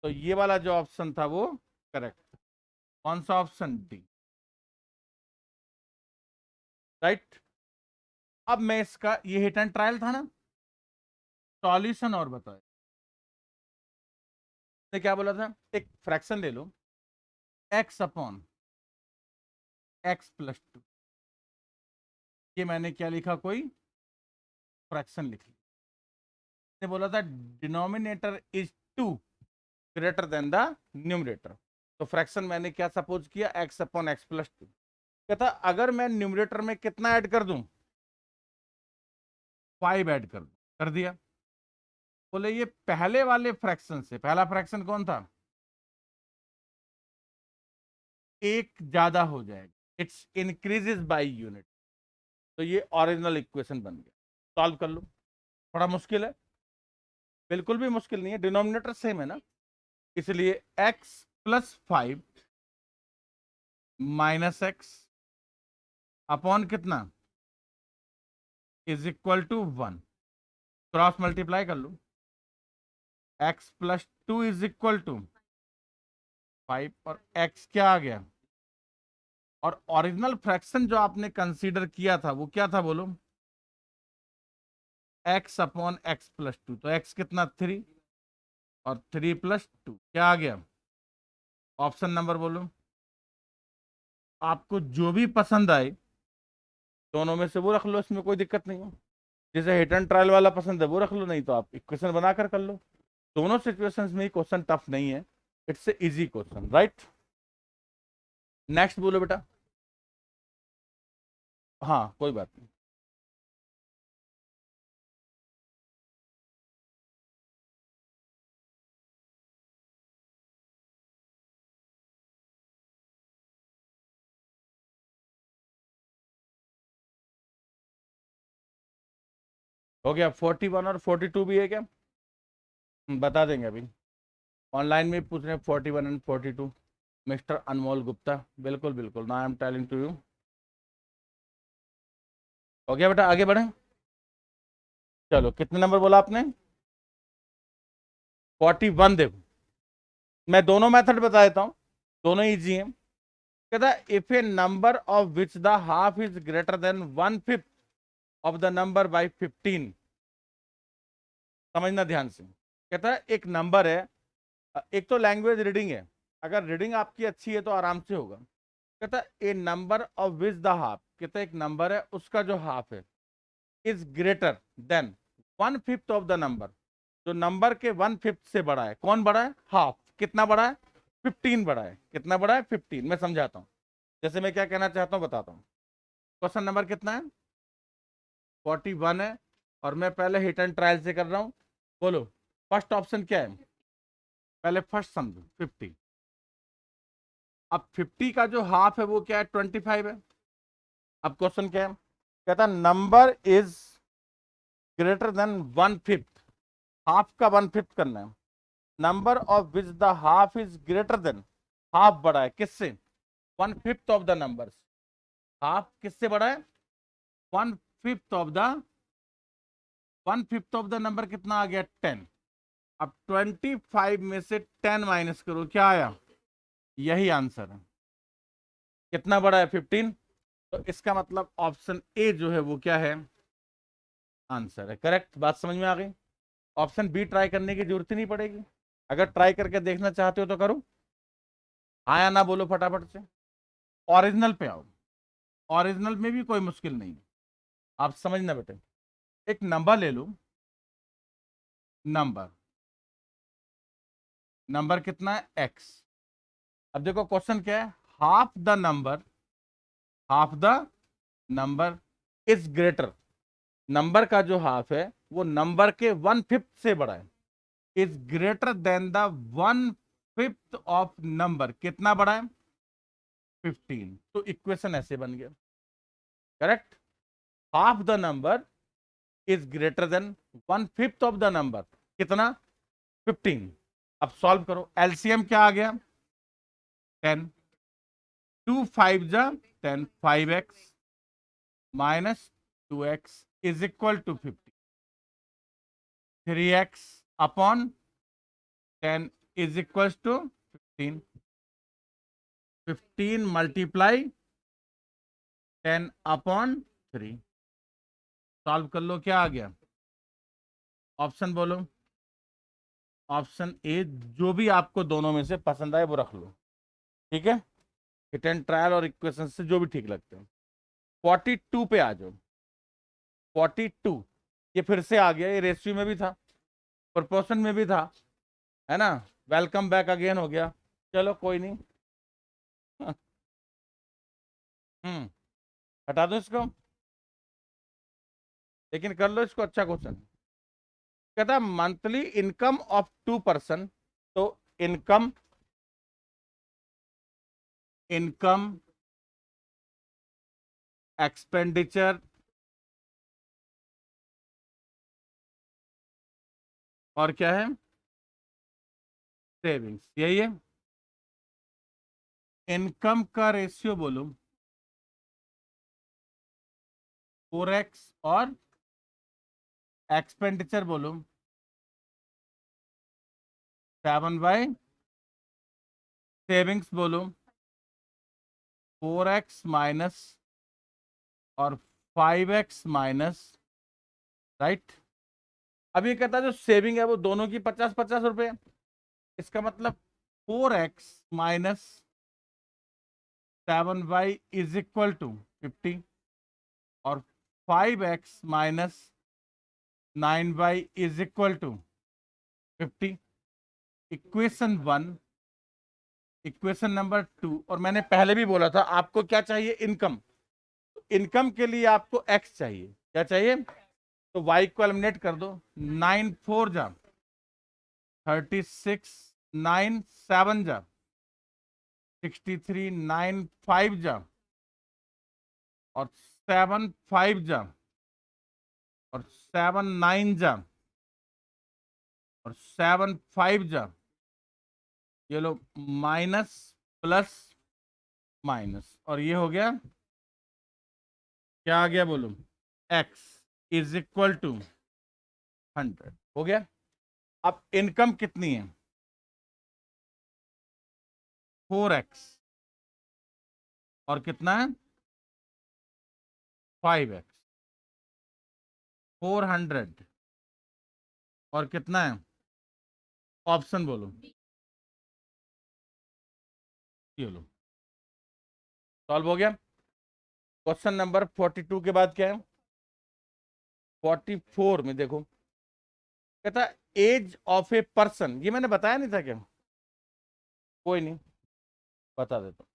A: तो ये वाला जो ऑप्शन था वो करेक्ट। कौन सा ऑप्शन, डी, राइट। अब मैं इसका, ये हिट एंड ट्रायल था ना, सॉल्यूशन और बताओ। ने क्या बोला था, एक फ्रैक्शन ले लो, x/x+2। ये मैंने क्या लिखा, कोई फ्रैक्शन लिख लिया। ने बोला था denominator is 2 greater than the numerator. तो फ्रैक्शन मैंने क्या सपोज किया, x/x+2। कहता अगर मैं न्यूमरेटर में कितना ऐड कर दूं, 5 ऐड कर दूं, कर दिया। बोले ये पहले वाले फ्रैक्शन से, पहला फ्रैक्शन कौन था, एक ज्यादा हो जाएगा, इट्स इंक्रीजेस बाय यूनिट। तो ये ओरिजिनल इक्वेशन बन गया। सॉल्व कर लो। थोड़ा मुश्किल है, बिल्कुल भी मुश्किल नहीं है, डिनोमिनेटर सेम है ना, इसलिए x+5 -x अपॉन कितना, is equal to 1। Cross multiply कर लो, x+2 इज इक्वल टू 5 और x क्या आ गया। और ओरिजिनल फ्रैक्शन जो आपने कंसीडर किया था वो क्या था, बोलो, x/x+2। तो x कितना, 3, और 3+2 क्या आ गया, ऑप्शन नंबर बोलो। आपको जो भी पसंद आए दोनों में से वो रख लो, इसमें कोई दिक्कत नहीं है। जैसे हिट एंड ट्रायल वाला पसंद है वो रख लो, नहीं तो आप इक्वेशन बनाकर कर लो। दोनों सिचुएशंस में ही क्वेश्चन टफ नहीं है, it's a easy question, right. Next बोलो बेटा। हाँ कोई बात नहीं। हो गया, 41 और 42 भी है क्या, बता देंगे अभी। ऑनलाइन में पूछ रहे हैं 41 एंड 42, मिस्टर अनमोल गुप्ता, बिल्कुल बिल्कुल, ना I am telling to you. हो गया बेटा, आगे बढ़े। चलो कितने नंबर बोला आपने, 41। देखो मैं दोनों मेथड बता देता हूँ, दोनों इजी हैं। कहता if A number of which the half is greater than 1/5 of the number by 15। समझना ध्यान से। कहता है एक नंबर है, एक तो लैंग्वेज रीडिंग है, अगर रीडिंग आपकी अच्छी है तो आराम से होगा। कहता है a number of which the half, कहता है एक नंबर है उसका जो हाफ है is greater than 1/5 of the number, जो नंबर के 1/5 से बड़ा है। कौन बड़ा है, हाफ। कितना बड़ा है, 15 बड़ा है। कितना बड़ा है, 15। मैं समझाता हूँ, जैसे मैं क्या कहना चाहता हूँ बताता हूँ। क्वेश्चन नंबर कितना है, 41 है, और मैं पहले हिट एंड ट्रायल से कर रहा हूँ। बोलो फर्स्ट ऑप्शन क्या है, पहले फर्स्ट समझो, 50। अब 50 का जो हाफ है वो क्या है, 25 है। अब क्वेश्चन क्या है, कहता number is greater than 1/5, half का 1/5 करना है। Number of which the half is greater then, half बड़ा है किससे, 1/5 ऑफ द नंबर। हाफ किससे बड़ा है, 1/5 of the 1/5 of the number कितना आ गया 10। अब 25 में से 10 माइनस करो, क्या आया? यही आंसर है। कितना बड़ा है? 15। तो इसका मतलब ऑप्शन ए जो है वो क्या है? आंसर है। करेक्ट। बात समझ में आ गई? ऑप्शन बी ट्राई करने की जरूरत ही नहीं पड़ेगी। अगर ट्राई करके देखना चाहते हो तो करो। हाँ या ना बोलो फटाफट से। ओरिजिनल पे आओ। ओरिजिनल में भी कोई मुश्किल नहीं है। आप समझना बेटे, एक नंबर ले लो। नंबर नंबर कितना है? एक्स। अब देखो क्वेश्चन क्या है। Half the number, half the number is greater. Number का जो हाफ है वो नंबर के 1/5 से बड़ा है। Is greater then the 1/5 of number. कितना बड़ा है? 15। तो इक्वेशन ऐसे बन गया। Correct. Half the number is greater than 1/5 of the number. कितना? 15। अब सॉल्व करो। एलसीएम क्या आ गया? 10। 2 5 जा 10, 5x minus 2x is equal to 50। 3x upon 10 is equal to 15। 15 multiply 10 upon 3। Solve कर लो, क्या आ गया? ऑप्शन बोलो। ऑप्शन ए, जो भी आपको दोनों में से पसंद आए वो रख लो। ठीक है। हिट एंड ट्रायल और इक्वेशन से जो भी ठीक लगते हैं। 42 पे आ जाओ। 42 ये फिर से आ गया। ये रेशियो में भी था, प्रोपोर्शन में भी था, है ना। वेलकम बैक अगेन हो गया। चलो कोई नहीं। हटा दो इसको, लेकिन कर लो इसको। अच्छा क्वेश्चन। कहता मंथली इनकम ऑफ 2 पर्सन। तो इनकम, इनकम, एक्सपेंडिचर और क्या है? सेविंग्स। यही है। इनकम का रेशियो बोलो 4x और एक्सपेंडिचर बोलो 7/। सेविंग्स बोलो 4x माइनस और 5x माइनस। राइट। अब ये कहता है जो सेविंग है वो दोनों की 50-50 रुपए। इसका मतलब 4x minus 7y is equal to 50 और 5x minus 9y is equal to 50। Equation 1, equation number 2। और मैंने पहले भी बोला था आपको क्या चाहिए? इनकम। इनकम के लिए आपको x चाहिए। क्या चाहिए? तो y को एलिमिनेट कर दो। 9 4 जा 36, 9 7 जा 63, 9 5 जा और 7 5 जा और 7 9 जा और 7 5 जा। ये लो माइनस प्लस माइनस और ये हो गया। क्या आ गया बोलो? x इज इक्वल टू 100 हो गया। अब इनकम कितनी है? 4x और कितना है? 5x। 400 और कितना है? ऑप्शन बोलो। ये लो सॉल्व हो गया। क्वेश्चन नंबर 42 के बाद क्या है? 44 में देखो, कहता एज ऑफ ए पर्सन। ये मैंने बताया नहीं था क्या? कोई नहीं, बता देता हूं।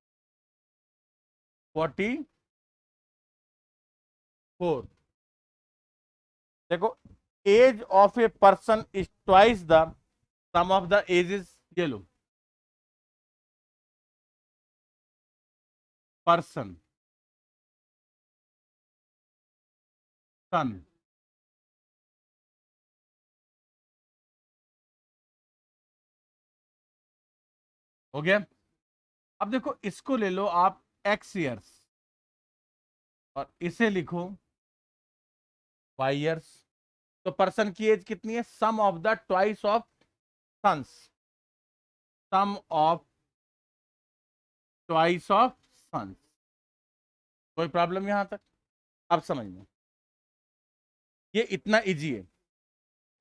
A: 44 देखो, age of a person is twice the sum of the ages. ये लो पर्सन सन। हो गया। अब देखो इसको ले लो आप x ईयर्स और इसे लिखो y ईयर्स। तो पर्सन की एज कितनी है? Sum of the twice of sons, sum of twice of sons. कोई प्रॉब्लम यहां तक? अब समझ में, ये इतना इजी है।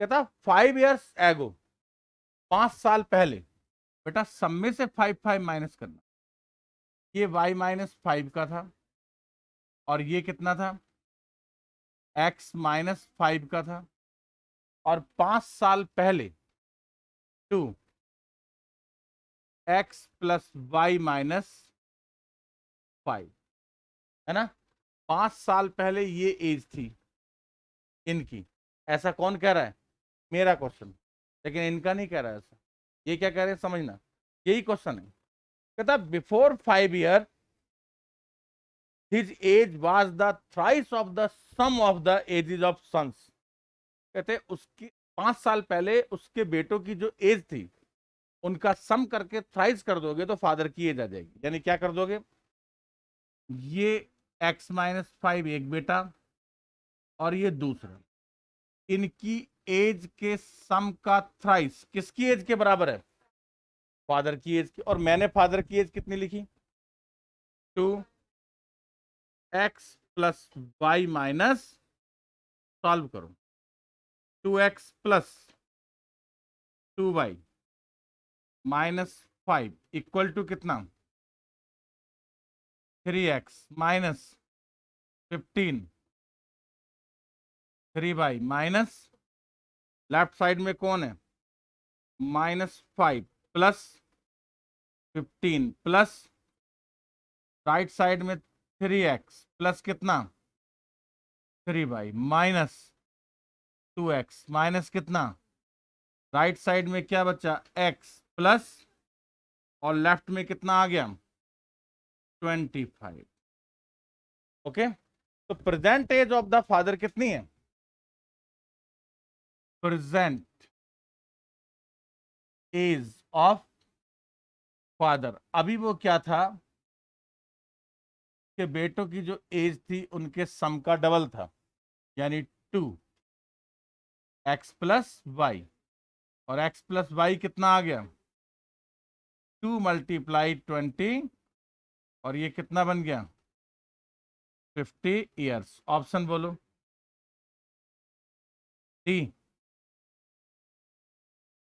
A: कहता 5 years एगो, 5 साल पहले, बेटा सब में से 5 माइनस करना। ये y-5 का था और ये कितना था? x-5 का था। और 5 साल पहले 2 x प्लस y-5, है ना? 5 साल पहले ये एज थी इनकी। ऐसा कौन कह रहा है? मेरा क्वेश्चन। लेकिन इनका नहीं कह रहा है ऐसा। ये क्या कह रहे हैं समझना, यही क्वेश्चन है। कहता before 5 year his age was the thrice of the sum of the ages of sons. कहते उसकी 5 साल पहले उसके बेटों की जो एज थी उनका सम करके थ्राइस कर दोगे तो फादर की एज आ जाएगी। यानी क्या कर दोगे? ये x-5 एक बेटा और ये दूसरा, इनकी एज के सम का थ्राइस किसकी एज के बराबर है? फादर की एज की। और मैंने फादर की एज कितनी लिखी? 2x plus Y minus, solve करो, 2x plus 2y -5 equal to कितना? 3x minus 15, 3y minus, left side में कौन है? -5 प्लस 15 प्लस राइट साइड में 3x प्लस कितना? 3y माइनस 2x माइनस कितना? राइट साइड में क्या बचा? x प्लस, और लेफ्ट में कितना आ गया? 25। ओके, तो present age of the father कितनी है? प्रेजेंट एज ऑफ फादर, अभी वो क्या था कि बेटों की जो एज थी उनके सम का डबल था, यानी 2x प्लस वाई। और x प्लस वाई कितना आ गया? 2 मल्टीप्लाई 20, और ये कितना बन गया? 50 ईयर्स। ऑप्शन बोलो। डी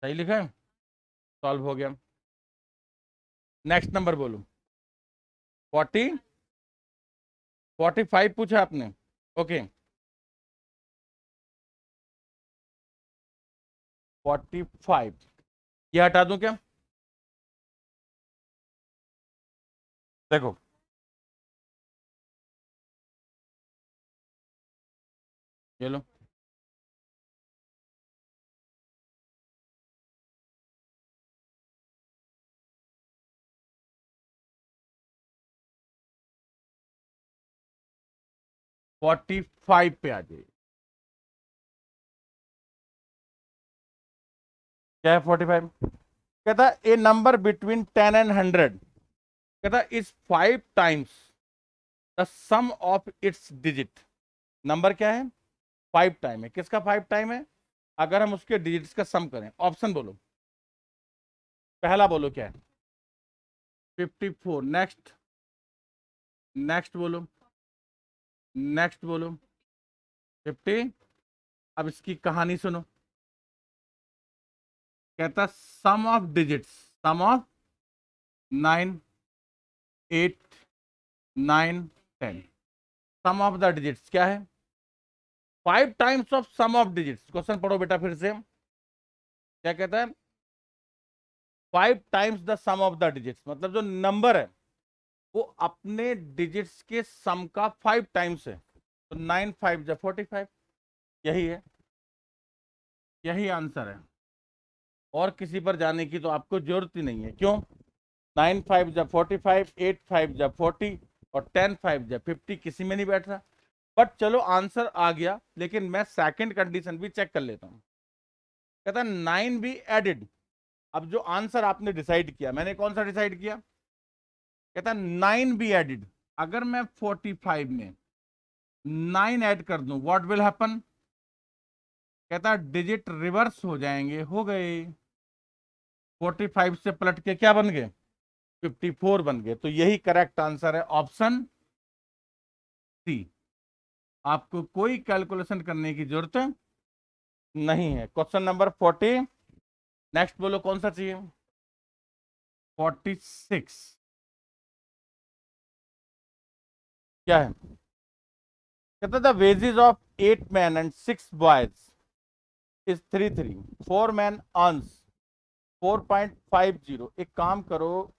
A: सही लिखा है, सॉल्व हो गया। नेक्स्ट नंबर बोलो। 45 पूछा आपने। ओके, 45 ये हटा दूं क्या? देखो, ये लो, फोर्टी फाइव पे आ जाइए। क्या है 45? कहता ए नंबर बिटवीन 10 and 100, कहता is 5 times the sum of its digit. Number क्या है? 5 टाइम है। किसका 5 टाइम है? अगर हम उसके डिजिट्स का सम करें। ऑप्शन बोलो, पहला बोलो क्या है? 54। नेक्स्ट, नेक्स्ट बोलो, नेक्स्ट बोलो 50। अब इसकी कहानी सुनो। कहता sum of digits, sum of 9, 8, 9, 10, sum of the digits क्या है? 5 times of sum of digits. Question पढ़ो बेटा फिर से, क्या कहता है? 5 times the sum of the digits, मतलब जो नंबर है वो अपने डिजिट्स के सम का 5 टाइम्स है। तो 9 5 जा 45, यही है, यही आंसर है। और किसी पर जाने की तो आपको जरूरत ही नहीं है। क्यों? 9 5 जा 45, 8 5 जा 40 और 10 5 जा 50 किसी में नहीं बैठ रहा। बट चलो आंसर आ गया, लेकिन मैं सेकंड कंडीशन भी चेक कर लेता हूं। कहता 9 भी एडेड। अब जो आंसर आपने डिसाइड किया, मैंने कौन सा डिसाइड किया? कहता 9 भी एडेड। अगर मैं 45 में 9 ऐड कर दूं, व्हाट विल हैपन? कहता डिजिट रिवर्स हो जाएंगे, हो गए। 45 से पलट के क्या बन गए? 54 बन गए। तो यही करेक्ट आंसर है, ऑप्शन सी। आपको कोई कैलकुलेशन करने की जरूरत नहीं है। क्वेश्चन नंबर 40, नेक्स्ट बोलो कौन सा चाहिए? 46 क्या है? कहता the wages of 8 men and 6 boys is 33, 4 men earns 4.50। एक काम करो,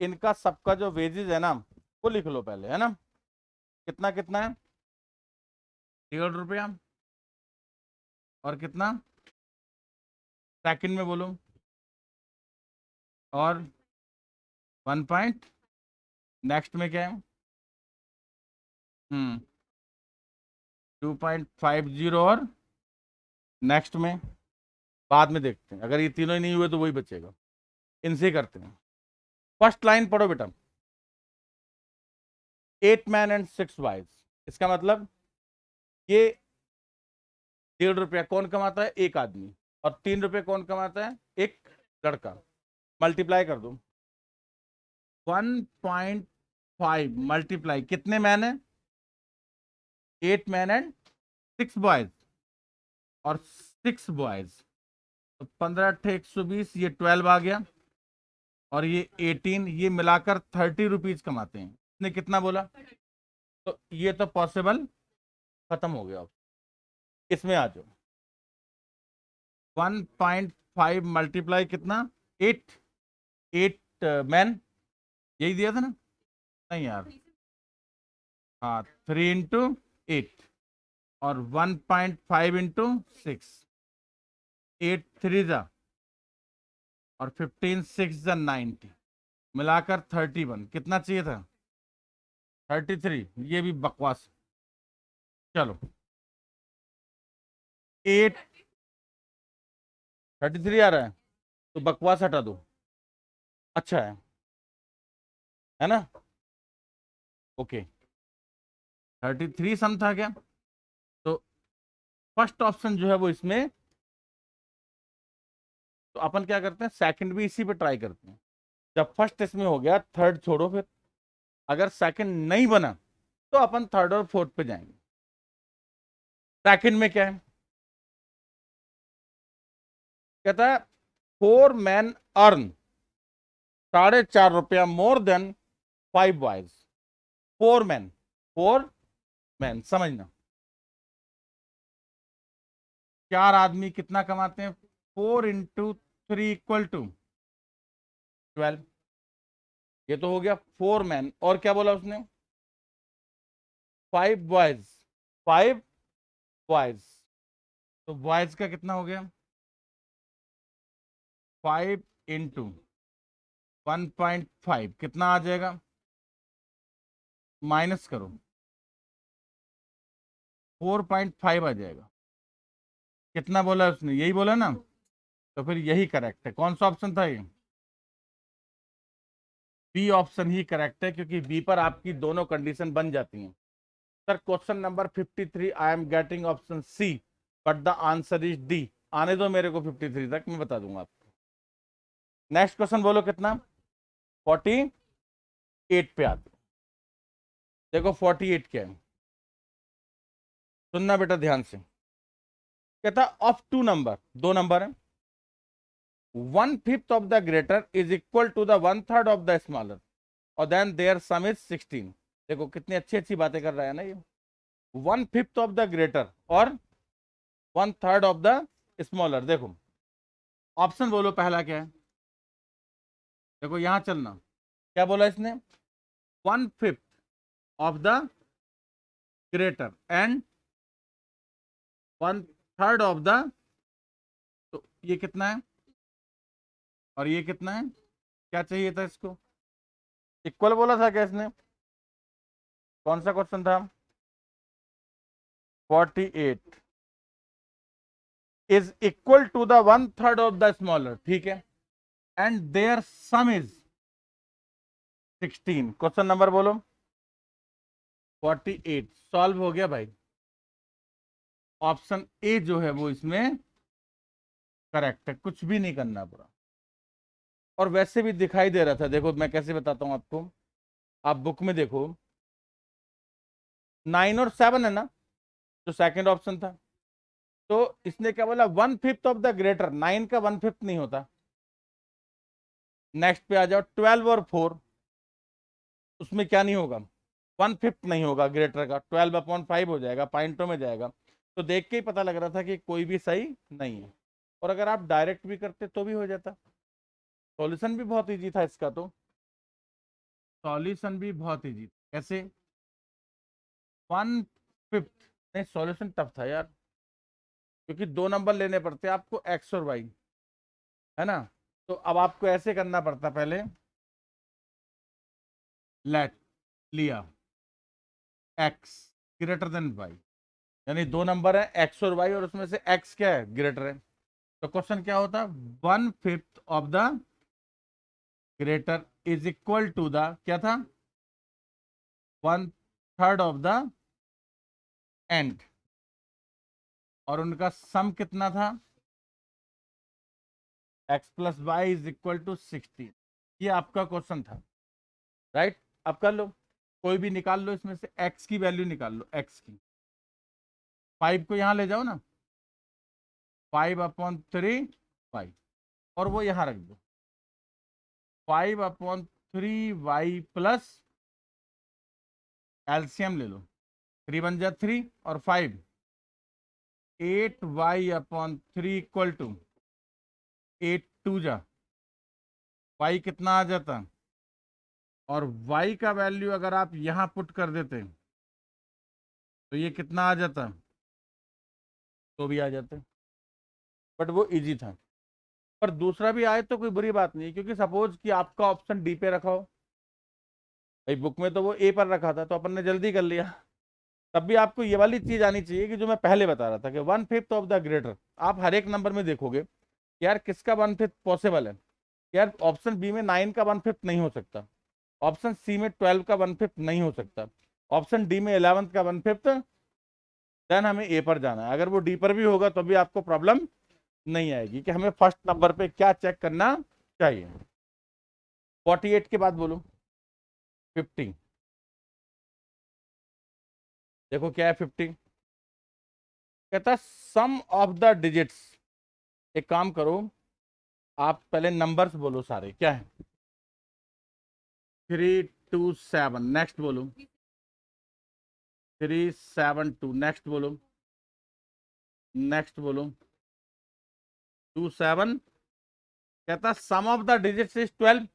A: इनका सबका जो वेजेस है ना वो लिख लो पहले, है ना? कितना कितना है? 1.5 रुपया। और कितना सेकंड में बोलो? और 1 पॉइंट, नेक्स्ट में क्या है? 2.50। और नेक्स्ट में बाद में देखते हैं, अगर ये तीनों ही नहीं हुए तो वही बचेगा, इनसे ही करते हैं। फर्स्ट लाइन पढ़ो बेटा, 8 men and 6 wives। इसका मतलब ये 1.5 रुपया कौन कमाता है? एक आदमी। और 3 रुपये कौन कमाता है? एक लड़का। मल्टीप्लाई कर दो, 1.5 मल्टीप्लाई, कितने मैन है? 8 men and 6 boys और 6 boys। तो 15 अट्ठे 120, ये 12 आ गया, और ये 18, ये मिलाकर 30 रुपीज कमाते हैं। इसने कितना बोला? तो ये तो पॉसिबल खत्म हो गया। इसमें आ जाओ, 1.5 मल्टीप्लाई कितना? 8, 8 मैन, यही दिया था ना? नहीं यार, हाँ 3 इंटू 8 और 1.5 इंटू 6, 8 3 जा और 15 6 जा 90, मिलाकर 31। कितना चाहिए था? 33। ये भी बकवास। चलो 8 33 आ रहा है, तो बकवास हटा दो, अच्छा है ना? ओके, 33 सम था क्या? तो फर्स्ट ऑप्शन जो है वो इसमें, तो अपन क्या करते हैं, सेकंड भी इसी पे ट्राई करते हैं। जब फर्स्ट इसमें हो गया, थर्ड छोड़ो फिर। अगर सेकंड नहीं बना तो अपन थर्ड और फोर्थ पे जाएंगे। सेकंड में क्या है? कहता है 4 men अर्न 4.5 रुपया more than 5 boys। 4 men, 4 men, समझना, 4 आदमी कितना कमाते हैं? 4 इंटू 3 इक्वल टू 12। ये तो हो गया 4 men, और क्या बोला उसने? 5 boys, 5 boys। तो बॉयज का कितना हो गया? 5 इंटू 1.5 कितना आ जाएगा? माइनस करो, 4.5 आ जाएगा। कितना बोला उसने? यही बोला ना? तो फिर यही करेक्ट है। कौन सा ऑप्शन था ये? बी ऑप्शन ही करेक्ट है, क्योंकि बी पर आपकी दोनों कंडीशन बन जाती हैं। Sir question number 53 I am getting option C but the answer is D. आने दो मेरे को 53 तक, मैं बता दूंगा आपको। नेक्स्ट क्वेश्चन बोलो कितना? 48 पे आते। देखो 48 क्या है, सुनना बेटा ध्यान से। कहता ऑफ 2 नंबर, 2 नंबर है, 1/5 of the greater is equal to the 1/3 of the smaller और देन देयर सम इज 16। देखो कितनी अच्छी अच्छी बातें कर रहा है ना ये। 1/5 ऑफ द ग्रेटर और 1/3 ऑफ द स्मॉलर। देखो ऑप्शन बोलो पहला क्या है? देखो यहां चलना, क्या बोला इसने? 1/5 of the greater and 1/3 of the, तो ये कितना है और ये कितना है? क्या चाहिए था इसको? इक्वल बोला था क्या इसने? कौन सा क्वेश्चन था? 48 is equal to the 1/3 of the smaller, ठीक है, and their sum is 16। Question number बोलो। 48 सॉल्व हो गया भाई। ऑप्शन ए जो है वो इसमें करेक्ट है, कुछ भी नहीं करना पड़ा। और वैसे भी दिखाई दे रहा था, देखो मैं कैसे बताता हूं आपको, आप बुक में देखो 9 और 7 है ना, जो सेकंड ऑप्शन था, तो इसने क्या बोला, 1/5 ऑफ द ग्रेटर। 9 का 1/5 नहीं होता। नेक्स्ट पे आ जाओ, 12 और 4, उसमें क्या नहीं होगा, 1/5 नहीं होगा ग्रेटर का, 12/5 हो जाएगा, पॉइंटों में जाएगा। तो देख के ही पता लग रहा था कि कोई भी सही नहीं है। और अगर आप डायरेक्ट भी करते तो भी हो जाता। सॉल्यूशन भी बहुत इजी था इसका, तो सॉल्यूशन भी बहुत इजी। कैसे? 1/5 नहीं, सॉल्यूशन टफ था यार, क्योंकि 2 नंबर लेने पड़ते आपको, एक्स और वाई, है ना। तो अब आपको ऐसे करना पड़ता, पहले लेट लिया एक्स ग्रेटर देन वाई, यानी 2 नंबर है एक्स और वाई, और उसमें से एक्स क्या है, ग्रेटर है। तो क्वेश्चन क्या होता, 1/5 of the greater is equal to the, क्या था, 1/3 ऑफ द एंड, और उनका सम कितना था, x plus y is equal to 16। ये आपका क्वेश्चन था, राइट। अब कर लो, कोई भी निकाल लो, इसमें से x की वैल्यू निकाल लो, x की। 5 को यहां ले जाओ ना, 5/3 वाई, और वो यहां रख दो, 5/3 वाई प्लस एलसीएम ले लो, 3 बन जा 3 और 5, 8y/3 इक्वल टू 8 2 जा, y कितना आ जाता, और y का वैल्यू अगर आप यहां पुट कर देते तो ये कितना आ जाता, तो भी आ जाते, बट वो इजी था। पर दूसरा भी आए तो कोई बुरी बात नहीं, क्योंकि सपोज कि आपका ऑप्शन डी पे रखा हो, भाई बुक में तो वो ए पर रखा था, तो अपन ने जल्दी कर लिया। तब भी आपको ये वाली चीज आनी चाहिए कि जो मैं पहले बता रहा था, कि 1/5 ऑफ द ग्रेटर, आप हर एक नंबर में देखोगे कि यार किसका 1/5 पॉसिबल है। यार ऑप्शन बी में 9 का 1/5 नहीं हो सकता, ऑप्शन सी में 12 का 1/5 नहीं हो सकता, ऑप्शन डी में 11 का 1/5। देन हमें ए पर जाना है। अगर वो डी पर भी होगा तो भी आपको प्रॉब्लम नहीं आएगी, कि हमें फर्स्ट नंबर पे क्या चेक करना चाहिए। 48 के बाद बोलो 50। देखो क्या है 50, कहता है सम ऑफ द डिजिट्स। एक काम करो, आप पहले नंबर्स बोलो सारे, क्या है, 327, नेक्स्ट बोलो 372, नेक्स्ट बोलो, नेक्स्ट बोलो 27। कहता sum of the digits is 12,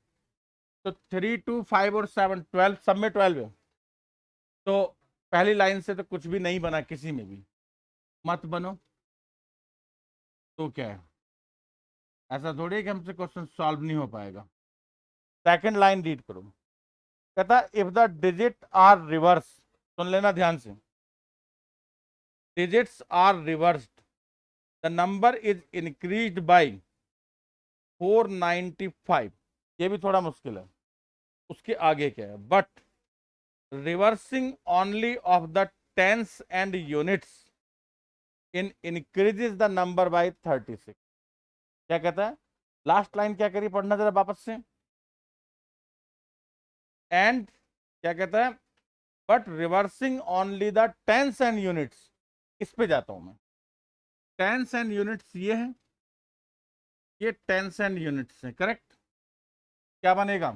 A: तो 3 2 5 और 7 12, सब में 12 है। तो पहली लाइन से तो कुछ भी नहीं बना, किसी में भी मत बनो। तो क्या है, ऐसा थोड़ी है कि हमसे क्वेश्चन सॉल्व नहीं हो पाएगा। सेकंड लाइन रीड करो, कहता if the digit are reverse, सुन लेना ध्यान से, digits are reversed, the number is increased by 495। ये भी थोड़ा मुश्किल है, उसके आगे क्या है, but reversing only of the tens and units in increases the number by 36। क्या कहता है, लास्ट लाइन क्या करिए, पढ़ना जरा वापस से। एंड क्या कहता है, but reversing only the tens and units. इस पे जाता हूं मैं, टेंस एंड यूनिट्स ये है, ये टेंस एंड यूनिट्स है, करेक्ट। क्या बनेगा,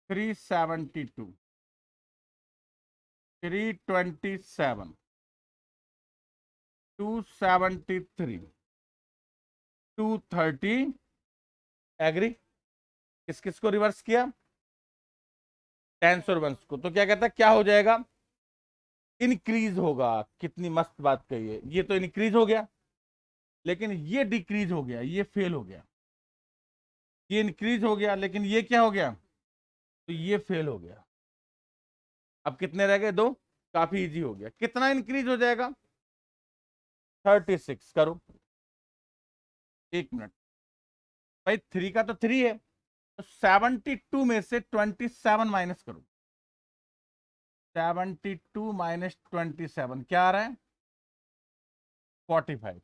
A: 372, 327, 273, 230। एग्री? किस किस को रिवर्स किया, टेंस और वंस को। तो क्या कहता है, क्या हो जाएगा, इंक्रीज होगा। कितनी मस्त बात कही है, ये तो इंक्रीज हो गया, लेकिन ये डिक्रीज हो गया, ये फेल हो गया। ये इंक्रीज हो गया, लेकिन ये क्या हो गया, तो ये फेल हो गया। अब कितने रह गए, 2। काफी इजी हो गया। कितना इंक्रीज हो जाएगा, 36। करो, 1 मिनट भाई, 3 का तो 3 है, तो 72 में से 27 माइनस करो। 72 - 27 क्या आ रहा है, 45।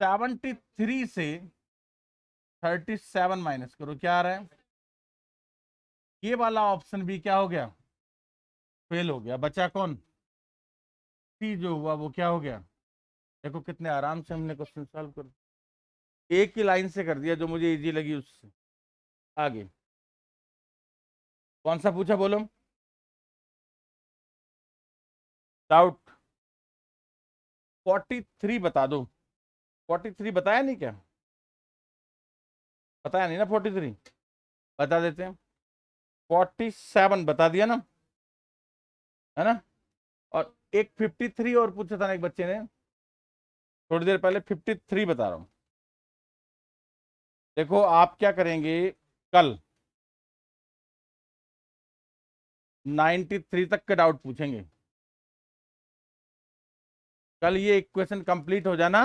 A: 73 से 37 माइनस करो, क्या आ रहा है? ये वाला ऑप्शन भी क्या हो गया? फेल हो गया। बचा कौन? सी जो हुआ वो क्या हो गया? देखो कितने आराम से हमने क्वेश्चन सॉल्व कर, एक ही लाइन से कर दिया, जो मुझे इजी लगी उससे। आगे कौन सा पूछा बोलो? डाउट 43 बता दो। 43 बताया नहीं क्या? बताया नहीं ना 43? बता देते हैं। 47 बता दिया ना, है ना? और एक 53 और पूछा था ना एक बच्चे ने थोड़ी देर पहले, 53 बता रहा हूं। देखो आप क्या करेंगे, कल 93 तक के डाउट पूछेंगे। कल ये इक्वेशन कंप्लीट हो जाना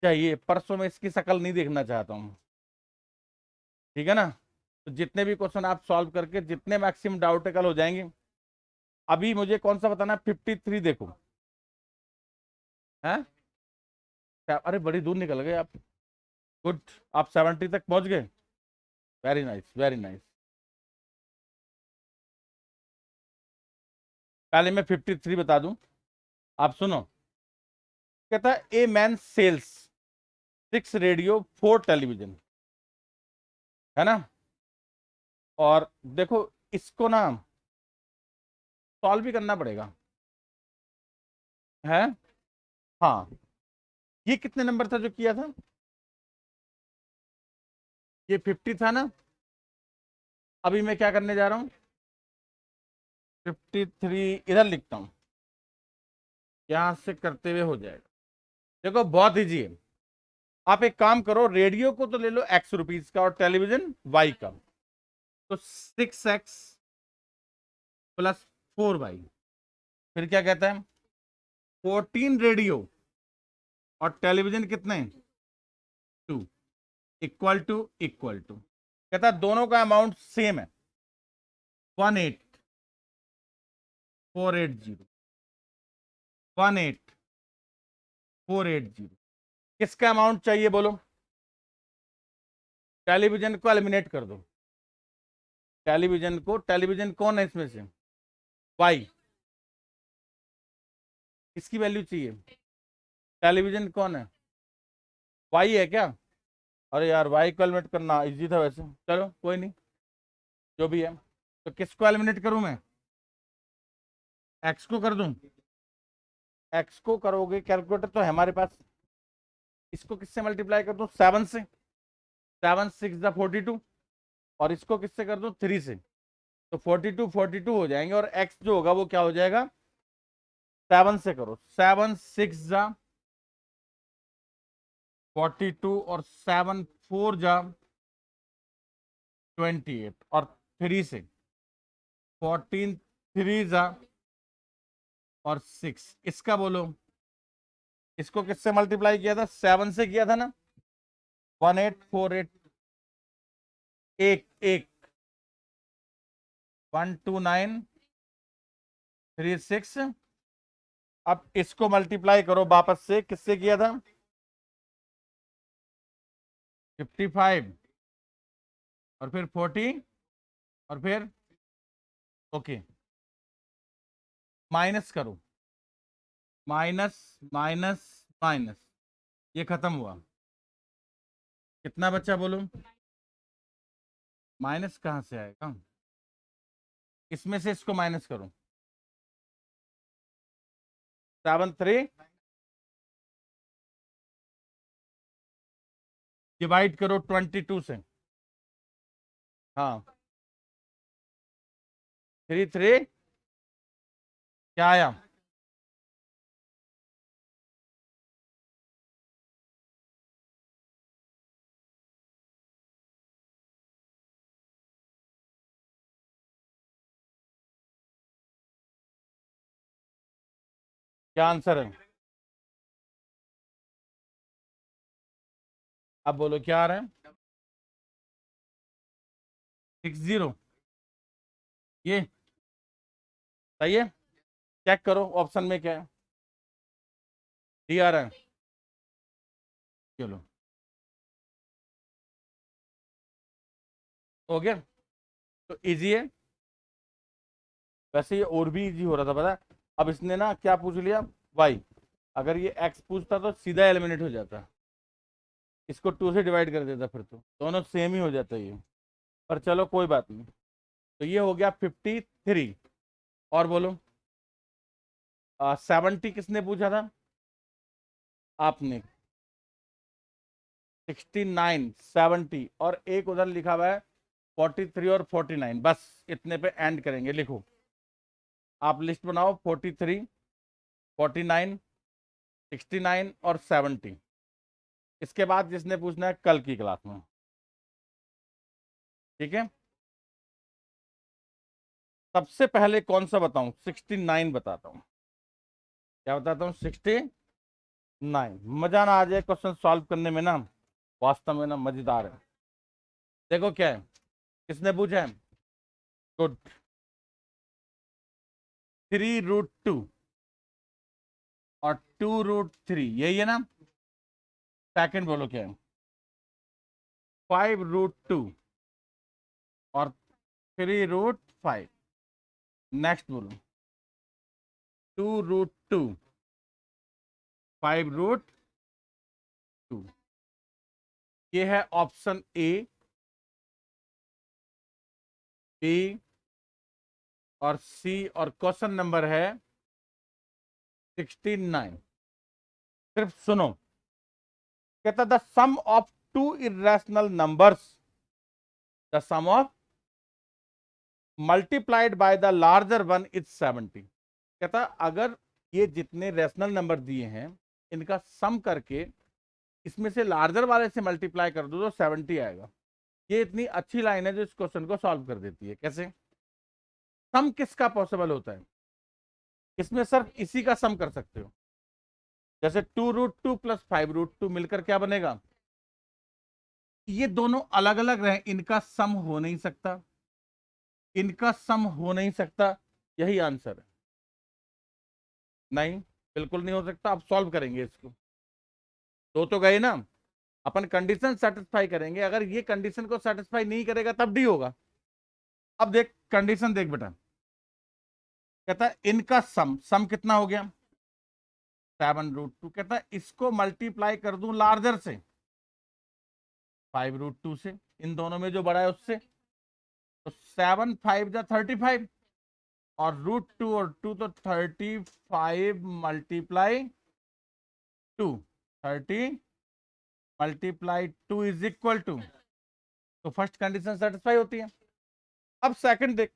A: चाहिए, परसों में इसकी शक्ल नहीं देखना चाहता हूं। ठीक है ना? तो जितने भी क्वेश्चन आप सॉल्व करके जितने मैक्सिमम डाउट है कल हो जाएंगे। अभी मुझे कौन सा बताना? 53 देखो है। अरे बड़ी दूर निकल गए आप। गुड, आप 70 तक पहुंच गए। Very nice, very nice. पहले मैं 53 बता दूं, आप सुनो। कहता है a man sells 6 radio 4 television, है ना? और देखो इसको ना सॉल्व भी करना पड़ेगा, है? हाँ, ये कितने नंबर था जो किया था? ये 50 था ना? अभी मैं क्या करने जा रहा हूं? 53 इधर लिखता हूं, यहां से करते हुए हो जाएगा। देखो बहुत इजी है। आप एक काम करो, रेडियो को तो ले लो ₹X का और टेलीविजन Y का, तो 6X प्लस 4Y। फिर क्या कहता है? 14 रेडियो और टेलीविजन कितने? 2, इक्वल टू कहता है दोनों का अमाउंट सेम है, 18480। 18480 किसका अमाउंट चाहिए बोलो? टेलीविजन को एलिमिनेट कर दो। टेलीविजन कौन है इसमें से? वाई। किसकी वैल्यू चाहिए? टेलीविजन कौन है? वाई है क्या? अरे यार वाई को एलिमिनेट करना इजी था वैसे, चलो कोई नहीं, जो भी है। तो किसको एलिमिनेट करूं मैं? एक्स को कर दूं? एक्स को करोगे, कैलकुलेटर तो है हमारे पास। इसको किससे मल्टीप्लाई कर दूं? 7 से। 7 6 42। और इसको किससे कर दूं? 3 से। तो 42 हो जाएंगे, और एक्स जो होगा वो क्या हो जाएगा? 7 से करो। 7 6 42 और 7 4 28, और 3 से 14 3 और 6। इसका बोलो, इसको किससे मल्टीप्लाई किया था? 7 से किया था ना? 1848, एक एक 12936। अब इसको मल्टीप्लाई करो वापस से, किससे किया था? 55, और फिर 40, और फिर ओके, माइनस करो। माइनस माइनस माइनस, ये खत्म हुआ। कितना बचा बोलो? माइनस कहां से आएगा? इसमें से इसको माइनस करो। 7 3 डिवाइड करो 22 से। हाँ, 3 3 क्या आया? क्या आंसर है? अब बोलो क्या आ रहा है? 60। ये सही है? चेक करो ऑप्शन में क्या है। ठीक आ रहा है? चलो हो गया, तो इजी है। वैसे ये और भी इजी हो रहा था पता है? अब इसने ना क्या पूछ लिया, वाई। अगर ये एक्स पूछता तो सीधा एलिमिनेट हो जाता, इसको टू से डिवाइड कर देता, फिर तो दोनों सेम ही हो जाता ये। पर चलो कोई बात नहीं। तो ये हो गया 53। और बोलो 70 किसने पूछा था? आपने। 69, 70 और एक उधर लिखा हुआ है 43 और 49। बस इतने पे एंड करेंगे। लिखो, आप लिस्ट बनाओ, 43, 49, 69 और 70। इसके बाद जिसने पूछना है कल की क्लास में, ठीक है। सबसे पहले कौन सा बताऊं? 69 बताता हूं। क्या बताता हूं? 69। मजा ना आ जाए क्वेश्चन सॉल्व करने में ना, वास्तव में ना मजेदार है। देखो क्या है, किसने पूछा है? गुड। 3√2 और 2√3, यही है ना? सेकंड बोलो क्या है? 5√2 और 3√5। नेक्स्ट बोलो 2√2, 5√2। ये है ऑप्शन ए, बी और सी, और क्वेश्चन नंबर है 69। सिर्फ सुनो, कहता the sum of two irrational numbers, the sum of multiplied by the larger one is 70। कहता अगर ये जितने रेशनल नंबर दिए हैं इनका सम करके इसमें से लार्जर वाले से मल्टीप्लाई कर दो तो 70 आएगा। ये इतनी अच्छी लाइन है जो इस क्वेश्चन को सॉल्व कर देती है। कैसे? सम किसका पॉसिबल होता है? इसमें सिर्फ इसी का सम कर सकते हो। जैसे 2√2 प्लस 5√2 मिलकर क्या बनेगा? ये दोनों अलग अलग रहे, इनका सम हो नहीं सकता, इनका सम हो नहीं सकता। यही आंसर है। नहीं, बिल्कुल नहीं हो सकता। अब सॉल्व करेंगे इसको। दो तो गए ना, अपन कंडीशन सेटिस्फाई करेंगे। अगर ये कंडीशन को सेटिस्फाई नहीं करेगा तब डी होगा। अब देख कंडीशन देख बेटा, कहता है इनका सम, सम कितना हो गया? 7√2। कहता है इसको मल्टीप्लाई कर दूं लार्जर से, 5√2 से, इन दोनों में जो बड़ा है उससे। तो 7 5 जा 35, और √2 और 2 तो 35 multiply 2, 30 multiply 2 is equal to. तो फर्स्ट कंडीशन सेटिस्फाई होती है। अब सेकंड देख,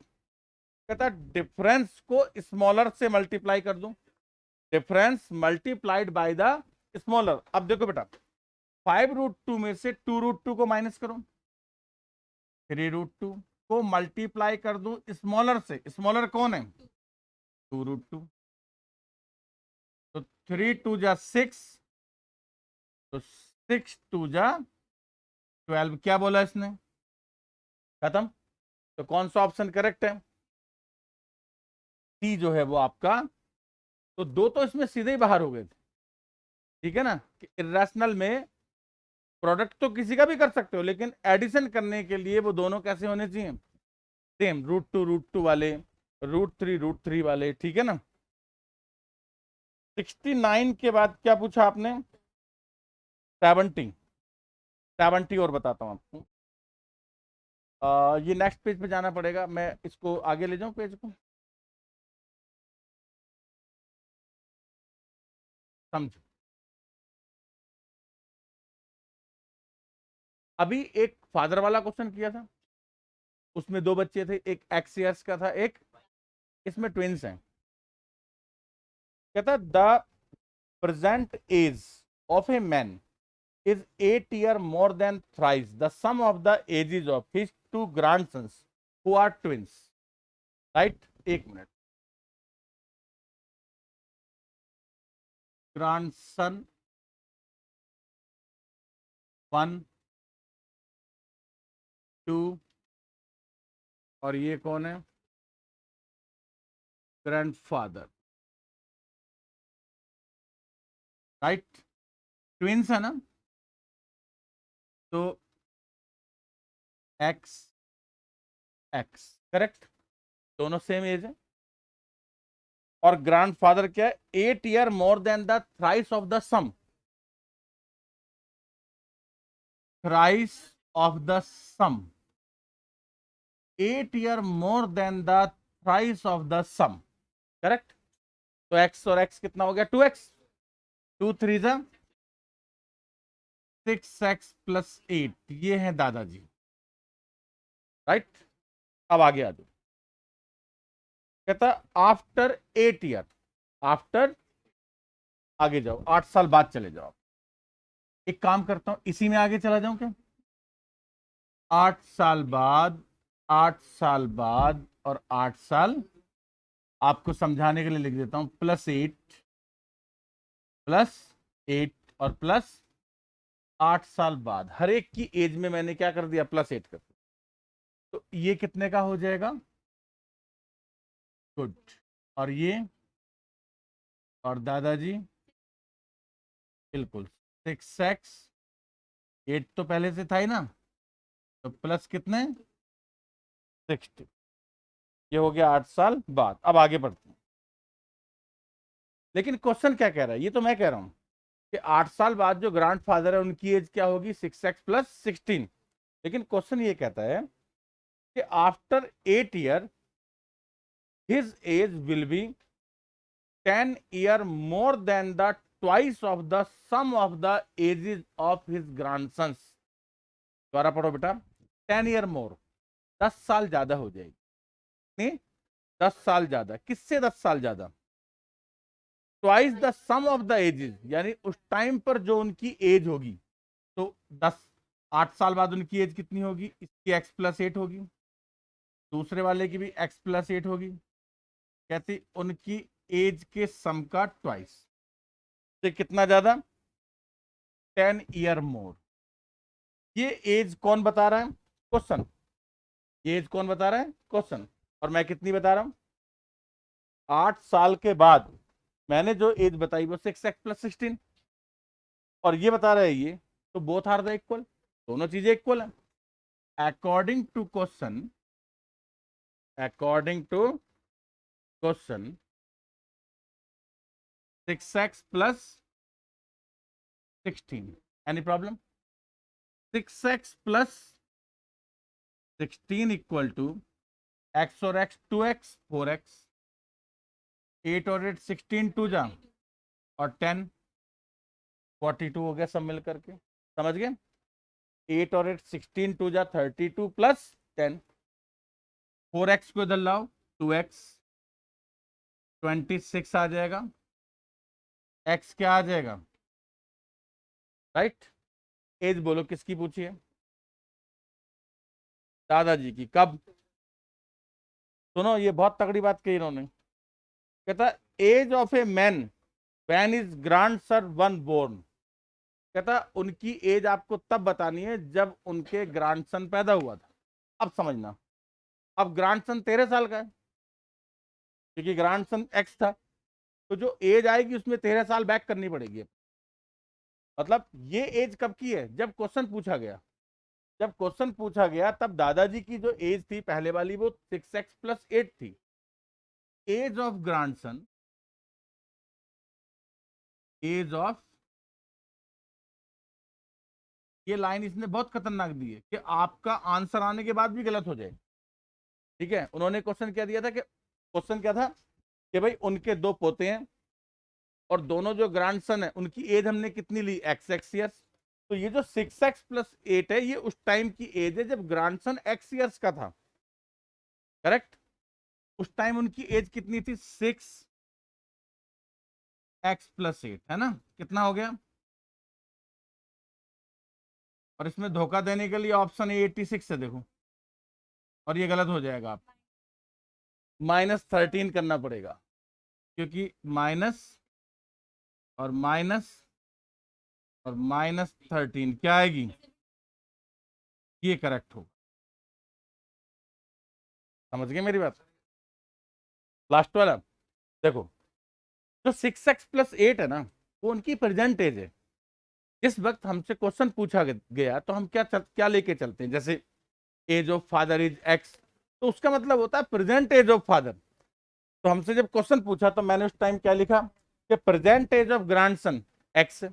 A: कहता है डिफरेंस को स्मॉलर से मल्टीप्लाई कर दूं, difference multiplied by the smaller. अब देखो बेटा, 5√2 में से 2√2 को माइनस करो, 3√2 को मल्टीप्लाई कर दूं स्मॉलर से। स्मॉलर कौन है? 2√2। तो 3 2 जा 6, तो 6 2 जा 12। क्या बोला इसने? खत्म। तो कौन सा ऑप्शन करेक्ट है? सी जो है वो आपका। तो दो तो इसमें सीधे ही बाहर हो गए थे। ठीक है ना, कि इरेशनल में प्रोडक्ट तो किसी का भी कर सकते हो, लेकिन एडिशन करने के लिए वो दोनों कैसे होने चाहिए? सेम, √2 वाले, √3 वाले। ठीक है ना। 69 के बाद क्या पूछा आपने? 70। 70 और बताता हूं आपको। ये नेक्स्ट पेज पे जाना पड़ेगा, मैं इसको आगे ले जाऊं पेज को, समझो। अभी एक फादर वाला क्वेश्चन किया था, उसमें दो बच्चे थे, एक एक्स ईयर्स का था, एक, इसमें ट्विंस हैं। कहता the present age of a man is 8 years more than thrice the sum of the ages of his two grandsons who are twins. Right? एक मिनट। ग्रांडसन 1 2, और ये कौन है? ग्रैंडफादर राइट, ट्विंस है ना, तो एक्स एक्स करेक्ट, दोनों same age है। और ग्रैंडफादर क्या है, 8 year more than the thrice of the sum, thrice of the sum, 8 year more than the thrice of the sum, correct. तो एक्स और एक्स कितना हो गया, 2x, 2 3 जा 6x+8, ये है दादाजी, राइट। अब आगे आ जाओ, कहता आफ्टर 8 ईयर, आफ्टर, आगे जाओ 8 साल बाद चले जाओ। एक काम करता हूं, इसी में आगे चला जाऊं क्या, 8 साल बाद, 8 साल बाद और 8 साल, आपको समझाने के लिए लिख देता हूं, +8 और +8 साल बाद, हर एक की एज में मैंने क्या कर दिया, +8 कर दिया। तो ये कितने का हो जाएगा, गुड। और ये, और दादाजी बिल्कुल 6x, 8 तो पहले से था ही ना, तो प्लस कितने, 60, ये हो गया 8 साल बाद। अब आगे बढ़ते हैं, लेकिन क्वेश्चन क्या कह रहा है, ये तो मैं कह रहा हूं कि 8 साल बाद जो ग्रैंडफादर है उनकी एज क्या होगी, 6x+16, लेकिन क्वेश्चन ये कहता है कि after 8 year his age will be 10 year more than the twice of the sum of the ages of his grandsons. दोबारा पढ़ो बेटा, 10 ईयर मोर, 10 साल ज्यादा हो जाएगी, नहीं 10 साल ज्यादा, किससे 10 साल ज्यादा, twice the sum of the ages, यानी उस टाइम पर जो उनकी एज होगी, तो 8 साल बाद उनकी एज कितनी होगी, इसकी x+8 होगी, दूसरे वाले की भी x+8 होगी, कहती उनकी एज के सम का ट्वाइस, तो कितना ज्यादा, 10 ईयर मोर। ये एज कौन बता रहा है, क्वेश्चन, ये एज कौन बता रहा है, क्वेश्चन, और मैं कितनी बता रहा हूं, 8 साल के बाद मैंने जो एज बताई वो 6x+16, और ये बता रहा है ये, तो बोथ आर द इक्वल, दोनों चीजें इक्वल है। According to question, according to question 6x+16, any problem, 6x+16 equal to x और x 2x 4x, 8 और 8 16 2 जा और 10 42 हो गया सब मिल करके, समझ गए, 8 और 8 16 2 जा 32 प्लस 10, 4x को इधर लाओ 2x 26 आ जाएगा, x क्या आ जाएगा, राइट। एज बोलो किसकी पूछी है, दादाजी की, कब, सुनो ये बहुत तगड़ी बात कही इन्होंने, कहता age of a man when his grandson was born, कहता उनकी एज आपको तब बतानी है जब उनके ग्रांडसन पैदा हुआ था। अब समझना, अब ग्रांडसन 13 साल का है, क्योंकि ग्रांडसन एक्स था, तो जो एज आएगी उसमें 13 साल बैक करनी पड़ेगी। मतलब ये एज कब की है, जब क्वेश्चन पूछा गया, जब क्वेश्चन पूछा गया तब दादाजी की जो एज थी पहले वाली वो 6x+8 थी। As of grandson, as of, ये लाइन इसने बहुत खतरनाक दी है कि आपका आंसर आने के बाद भी गलत हो जाए, ठीक है। उन्होंने क्वेश्चन क्या दिया था, कि क्वेश्चन क्या था कि भाई उनके 2 पोते हैं और दोनों जो ग्रैंडसन है उनकी एज हमने कितनी ली, x ईयर्स, तो ये जो 6x+8 है ये उस टाइम की एज है जब ग्रैंडसन x ईयर्स का था, करेक्ट। उस टाइम उनकी एज कितनी थी, 6x+8, है ना, कितना हो गया, और इसमें धोखा देने के लिए ऑप्शन ए 86 है देखो, और ये गलत हो जाएगा, आप -13 करना पड़ेगा, क्योंकि माइनस और माइनस और -13 क्या आएगी, ये करेक्ट होगा, समझ गए मेरी बात। लास्ट वाला देखो, जो 6x+8 है ना वो उनकी प्रेजेंट एज है। जिस वक्त हमसे क्वेश्चन पूछा गया तो हम क्या लेके चलते हैं, जैसे age of father is x, तो उसका मतलब होता है प्रेजेंट एज ऑफ फादर। तो हमसे जब क्वेश्चन पूछा तो मैंने उस टाइम क्या लिखा कि present age of grandson x है,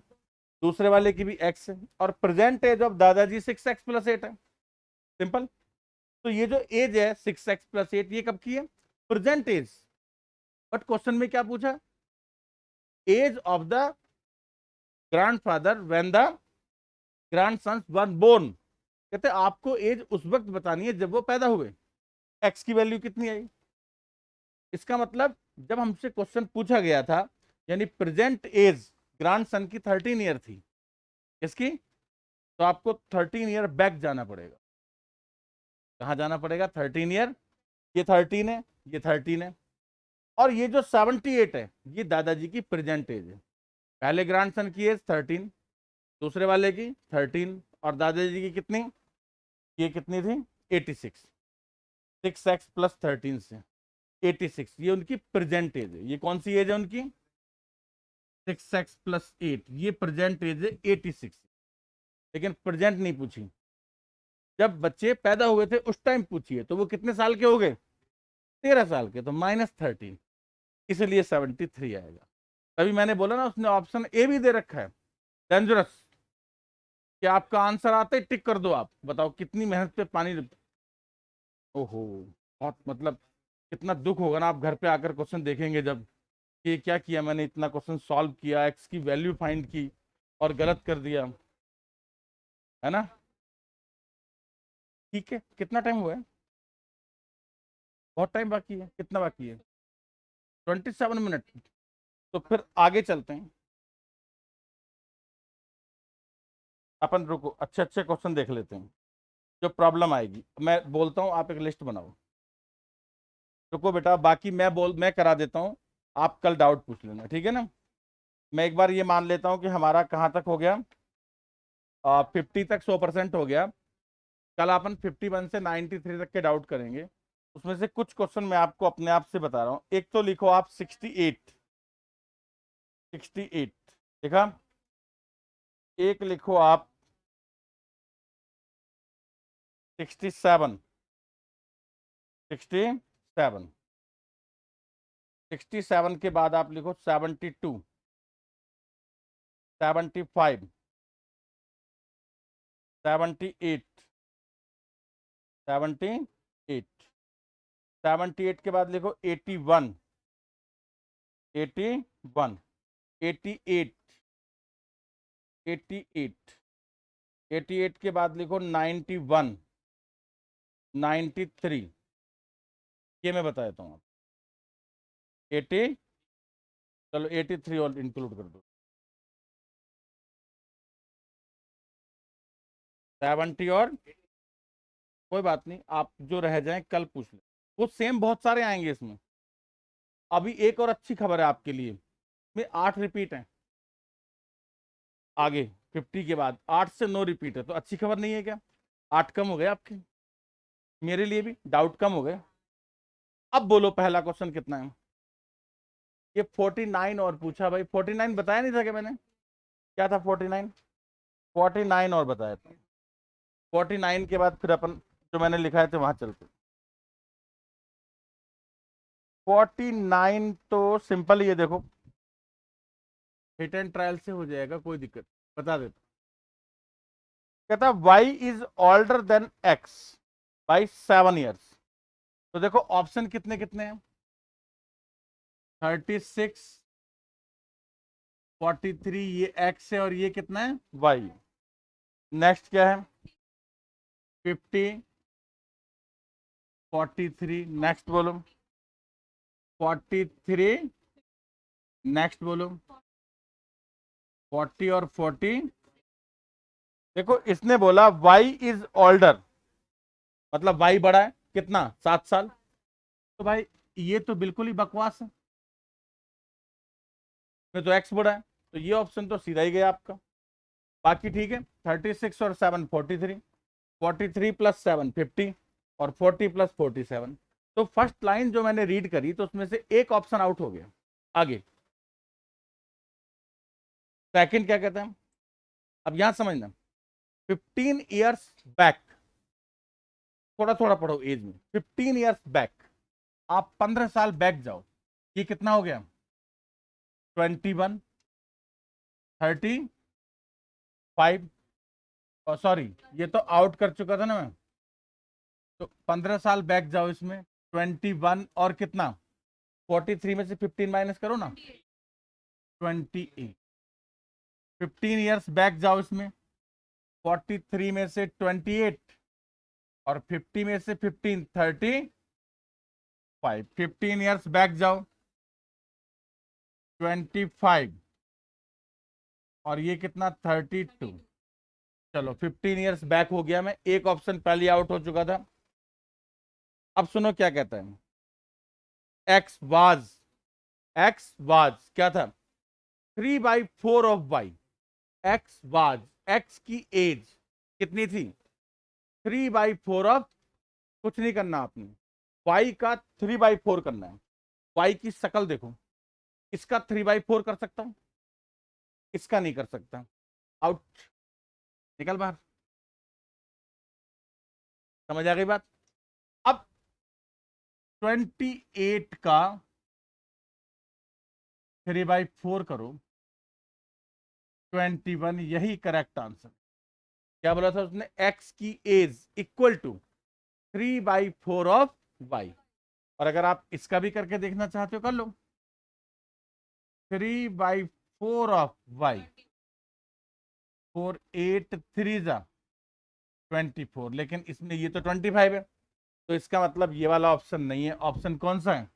A: दूसरे वाले की भी एक्स है, और प्रेजेंट एज ऑफ दादाजी 6x+8 है। सिंपल। तो ये जो एज है 6x+8, ये कब की है? Present as. बट क्वेश्चन में क्या पूछा? Age of the grandfather when the grandsons were born. कहते आपको एज उस वक्त बतानी है जब वो पैदा हुए। एक्स की वैल्यू कितनी आई? इसका मतलब जब हमसे क्वेश्चन पूछा गया था, यानी प्रेजेंट एज ग्रैंडसन की 13 ईयर थी, इसकी, तो आपको 13 ईयर बैक जाना पड़ेगा। कहां जाना पड़ेगा? 13 ईयर। ये 13 है, ये 13 है, और ये जो 78 है ये दादाजी की प्रेजेंट एज है। पहले ग्रैंडसन की एज 13, दूसरे वाले की 13, और दादाजी की कितनी? ये कितनी थी? 86। 6x+13 से 86, ये उनकी प्रेजेंट एज है। ये कौन सी एज है उनकी? 6x+8, ये प्रेजेंट एज है 86। लेकिन प्रेजेंट नहीं पूछी, जब बच्चे पैदा हुए थे उस टाइम पूछिए, तो वो कितने साल के हो गए? 13 साल के, तो -13, इसलिए 73 आएगा। तभी मैंने बोला ना, उसने ऑप्शन ए भी दे रखा है, डेंजरस, कि आपका आंसर आते ही टिक कर दो। आप बताओ कितनी मेहनत पे पानी। ओहो, बहुत मतलब कितना दुख होगा ना, आप घर पे आकर क्वेश्चन देखेंगे जब, कि क्या किया मैंने, इतना क्वेश्चन सॉल्व किया, एक्स की वैल्यू फाइंड की और गलत कर दिया, है ना। ठीक है, कितना टाइम हुआ है? बहुत टाइम बाकी है। कितना बाकी है? 27 मिनट। तो फिर आगे चलते हैं। अपन रुको, अच्छे अच्छे क्वेश्चन देख लेते हैं जो प्रॉब्लम आएगी। मैं बोलता हूँ, आप एक लिस्ट बनाओ। रुको बेटा, बाकी मैं करा देता हूँ, आप कल डाउट पूछ लेना, ठीक है ना। मैं एक बार ये मान लेता हूँ कि हमारा कहाँ तक हो गया, 50 तक 100% हो गया। कल अपन 51 से 93 तक के डाउट करेंगे। उसमें से कुछ क्वेश्चन मैं आपको अपने आप से बता रहा हूँ। एक तो लिखो आप 68, 68 लिखा। एक लिखो आप 67, 67, 67 के बाद आप लिखो 72, 75, 78, 78, 78 के बाद लिखो 81, 81, 88, 88, 88 के बाद लिखो 91, 93। ये मैं बता देता हूँ आप 80, चलो 83 और इंक्लूड कर दो, 70, और कोई बात नहीं, आप जो रह जाएं कल पूछ लें। वो सेम बहुत सारे आएंगे इसमें। अभी एक और अच्छी खबर है आपके लिए, में 8 रिपीट हैं आगे। 50 के बाद 8 से 9 रिपीट है, तो अच्छी खबर नहीं है क्या? 8 कम हो गए आपके, मेरे लिए भी डाउट कम हो गए। अब बोलो पहला क्वेश्चन कितना है? ये 49 और पूछा भाई। 49 बताया नहीं था क्या मैंने? क्या था 49? 49 और बताया था। 49 के बाद फिर अपन जो मैंने लिखा है तो वहां चलते। 49 तो सिंपल, ये देखो, हिट एंड ट्रायल से हो जाएगा, कोई दिक्कत, बता देता। कहता y is older than x by 7 years. तो देखो ऑप्शन कितने कितने हैं? 36, 43, ये x है, और ये कितना है? y। नेक्स्ट क्या है? 50, 43, नेक्स्ट बोलो। 43, नेक्स्ट बोलो। 40 और 40। देखो इसने बोला y इज ऑल्डर, मतलब y बड़ा है कितना? 7 साल। तो भाई ये तो बिल्कुल ही बकवास है, में तो x बड़ा है, तो ये ऑप्शन तो सीधा ही गया आपका। बाकी ठीक है, 36 और 7 43, 43 + 7 50, और 40 + 47। तो फर्स्ट लाइन जो मैंने रीड करी तो उसमें से एक ऑप्शन आउट हो गया। आगे सेकंड क्या कहते हैं, अब यहां समझना, 15 ईयर्स बैक, थोड़ा थोड़ा पढ़ो एज में, 15 ईयर्स बैक, आप 15 साल बैक जाओ, ये कितना हो गया, 21, 35, सॉरी ये तो आउट कर चुका था ना मैं, तो 15 साल बैक जाओ इसमें, 21 और कितना, 43 में से 15 माइनस करो ना, 28, 15 ईयर्स बैक जाओ इसमें, 43 में से 28 और 50 में से 15, 35, 15 ईयर्स बैक जाओ, 25 और ये कितना, 32, चलो 15 ईयर्स बैक हो गया मैं, एक ऑप्शन पहले आउट हो चुका था। अब सुनो क्या कहता है, एक्स वाज क्या था, 3/4 of y, x was, x की एज कितनी थी, 3/4 ऑफ, कुछ नहीं करना आपने, वाई का 3/4 करना है, वाई की शक्ल देखो, इसका 3/4 कर सकता हूं, इसका नहीं कर सकता, आउट, निकल बाहर, समझ आ गई बात। अब 28 का 3/4 करो, 21, यही करेक्ट आंसर। क्या बोला था उसने, एक्स की age equal to 3/4 of y, और अगर आप इसका भी करके देखना चाहते हो कर लो, 3/4 ऑफ वाई, 4 8 3 जा 24, लेकिन इसमें ये तो 25 है, तो इसका मतलब ये वाला ऑप्शन नहीं है, ऑप्शन कौन सा है,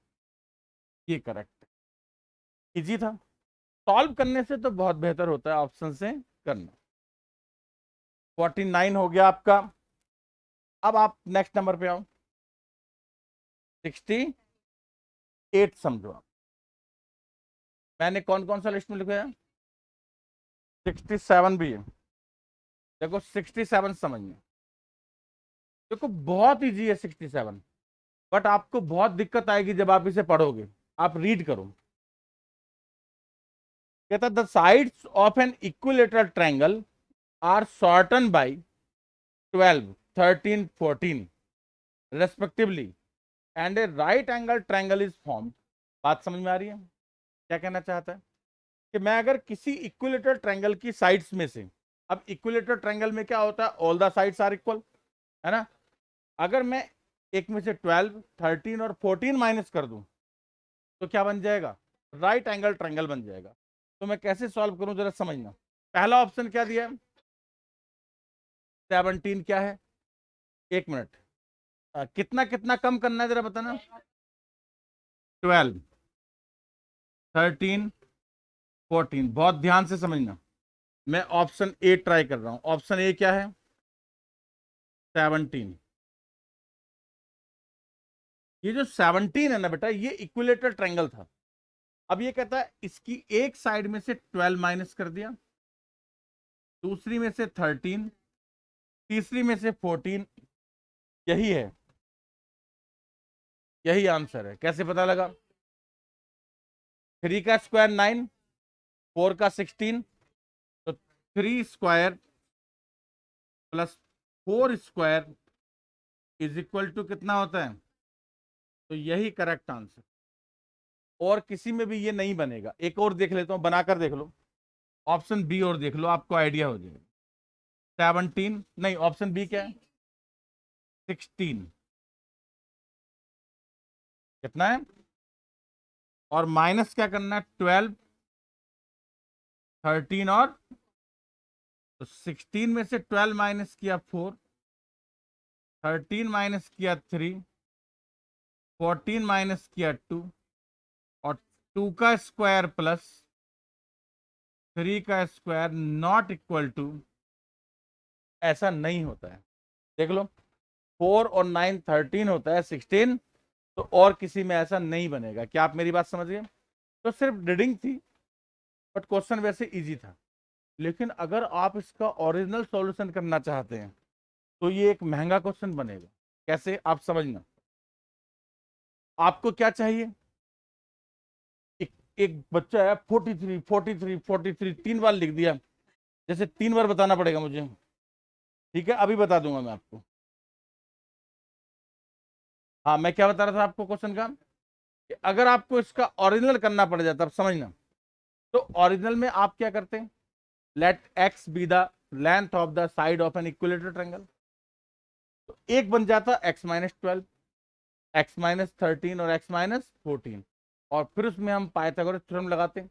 A: ये करेक्ट, इजी था, सॉल्व करने से तो बहुत बेहतर होता है ऑप्शन से करना। 49 हो गया आपका। अब आप नेक्स्ट नंबर पे आओ, 68 समझो आप, मैंने कौन कौन सा लिस्ट में लिखा है, 67 भी है, देखो 67 समझना, देखो बहुत इजी है 67, बट आपको बहुत दिक्कत आएगी जब आप इसे पढ़ोगे, आप रीड करो, कहता the sides of an equilateral triangle are shorten by 12, 13, 14 respectively and a right angle triangle is formed. बात समझ में आ रही है, क्या कहना चाहता है कि मैं अगर किसी इक्विलेटरल ट्रायंगल की साइड्स में से, अब इक्विलेटरल ट्रायंगल में क्या होता है, all the sides are equal, है ना, अगर मैं एक में से 12, 13 और 14 माइनस कर दूं तो क्या बन जाएगा, राइट एंगल ट्रायंगल बन जाएगा। तो मैं कैसे सॉल्व करूं जरा समझना, पहला ऑप्शन क्या दिया है, 17 क्या है, एक मिनट, कितना कितना कम करना है जरा बताना, 12, 13, 14, बहुत ध्यान से समझना, मैं ऑप्शन ए ट्राई कर रहा हूं, ऑप्शन ए क्या है, 17, ये जो 17 है ना बेटा, ये इक्विलेटरल ट्रायंगल था, अब ये कहता है इसकी एक साइड में से 12 माइनस कर दिया, दूसरी में से 13, तीसरी में से 14, यही है, यही आंसर है, कैसे पता लगा, 3 का स्क्वायर 9, 4 का 16, तो 3 square plus 4 square is equal to कितना होता है, तो यही करेक्ट आंसर, और किसी में भी ये नहीं बनेगा। एक और देख लेता हूं, बनाकर देख लो, ऑप्शन बी और देख लो, आपको आइडिया हो जाएगा, 17 नहीं, ऑप्शन बी क्या है, 16, कितना है, और माइनस क्या करना है, 12, 13 और, तो 16 में से 12 माइनस किया 4, 13 माइनस किया 3, 14 माइनस किया 2, और 2 का स्क्वायर प्लस 3 का स्क्वायर नॉट इक्वल टू, ऐसा नहीं होता है, देख लो, 4 और 9 13 होता है, 16, तो और किसी में ऐसा नहीं बनेगा। क्या आप मेरी बात समझ गए, तो सिर्फ रीडिंग थी, बट क्वेश्चन वैसे इजी था, लेकिन अगर आप इसका ओरिजिनल सॉल्यूशन करना चाहते हैं तो ये एक महंगा क्वेश्चन बनेगा। कैसे, आप समझना, आपको क्या चाहिए, एक बच्चा है 43 43 43 3 बार लिख दिया, जैसे 3 बार बताना पड़ेगा मुझे। ठीक है, अभी बता दूंगा मैं आपको। हाँ, मैं क्या बता रहा था आपको क्वेश्चन का, कि अगर आपको इसका ओरिजिनल करना पड़ जाता, अब समझना। तो ओरिजिनल में आप क्या करते हैं, let x be the length of the side of an equilateral triangle. तो एक बन जाता x-12, x-13 और x-14, और फिर उसमें हम पाइथागोरस थ्योरम लगाते हैं,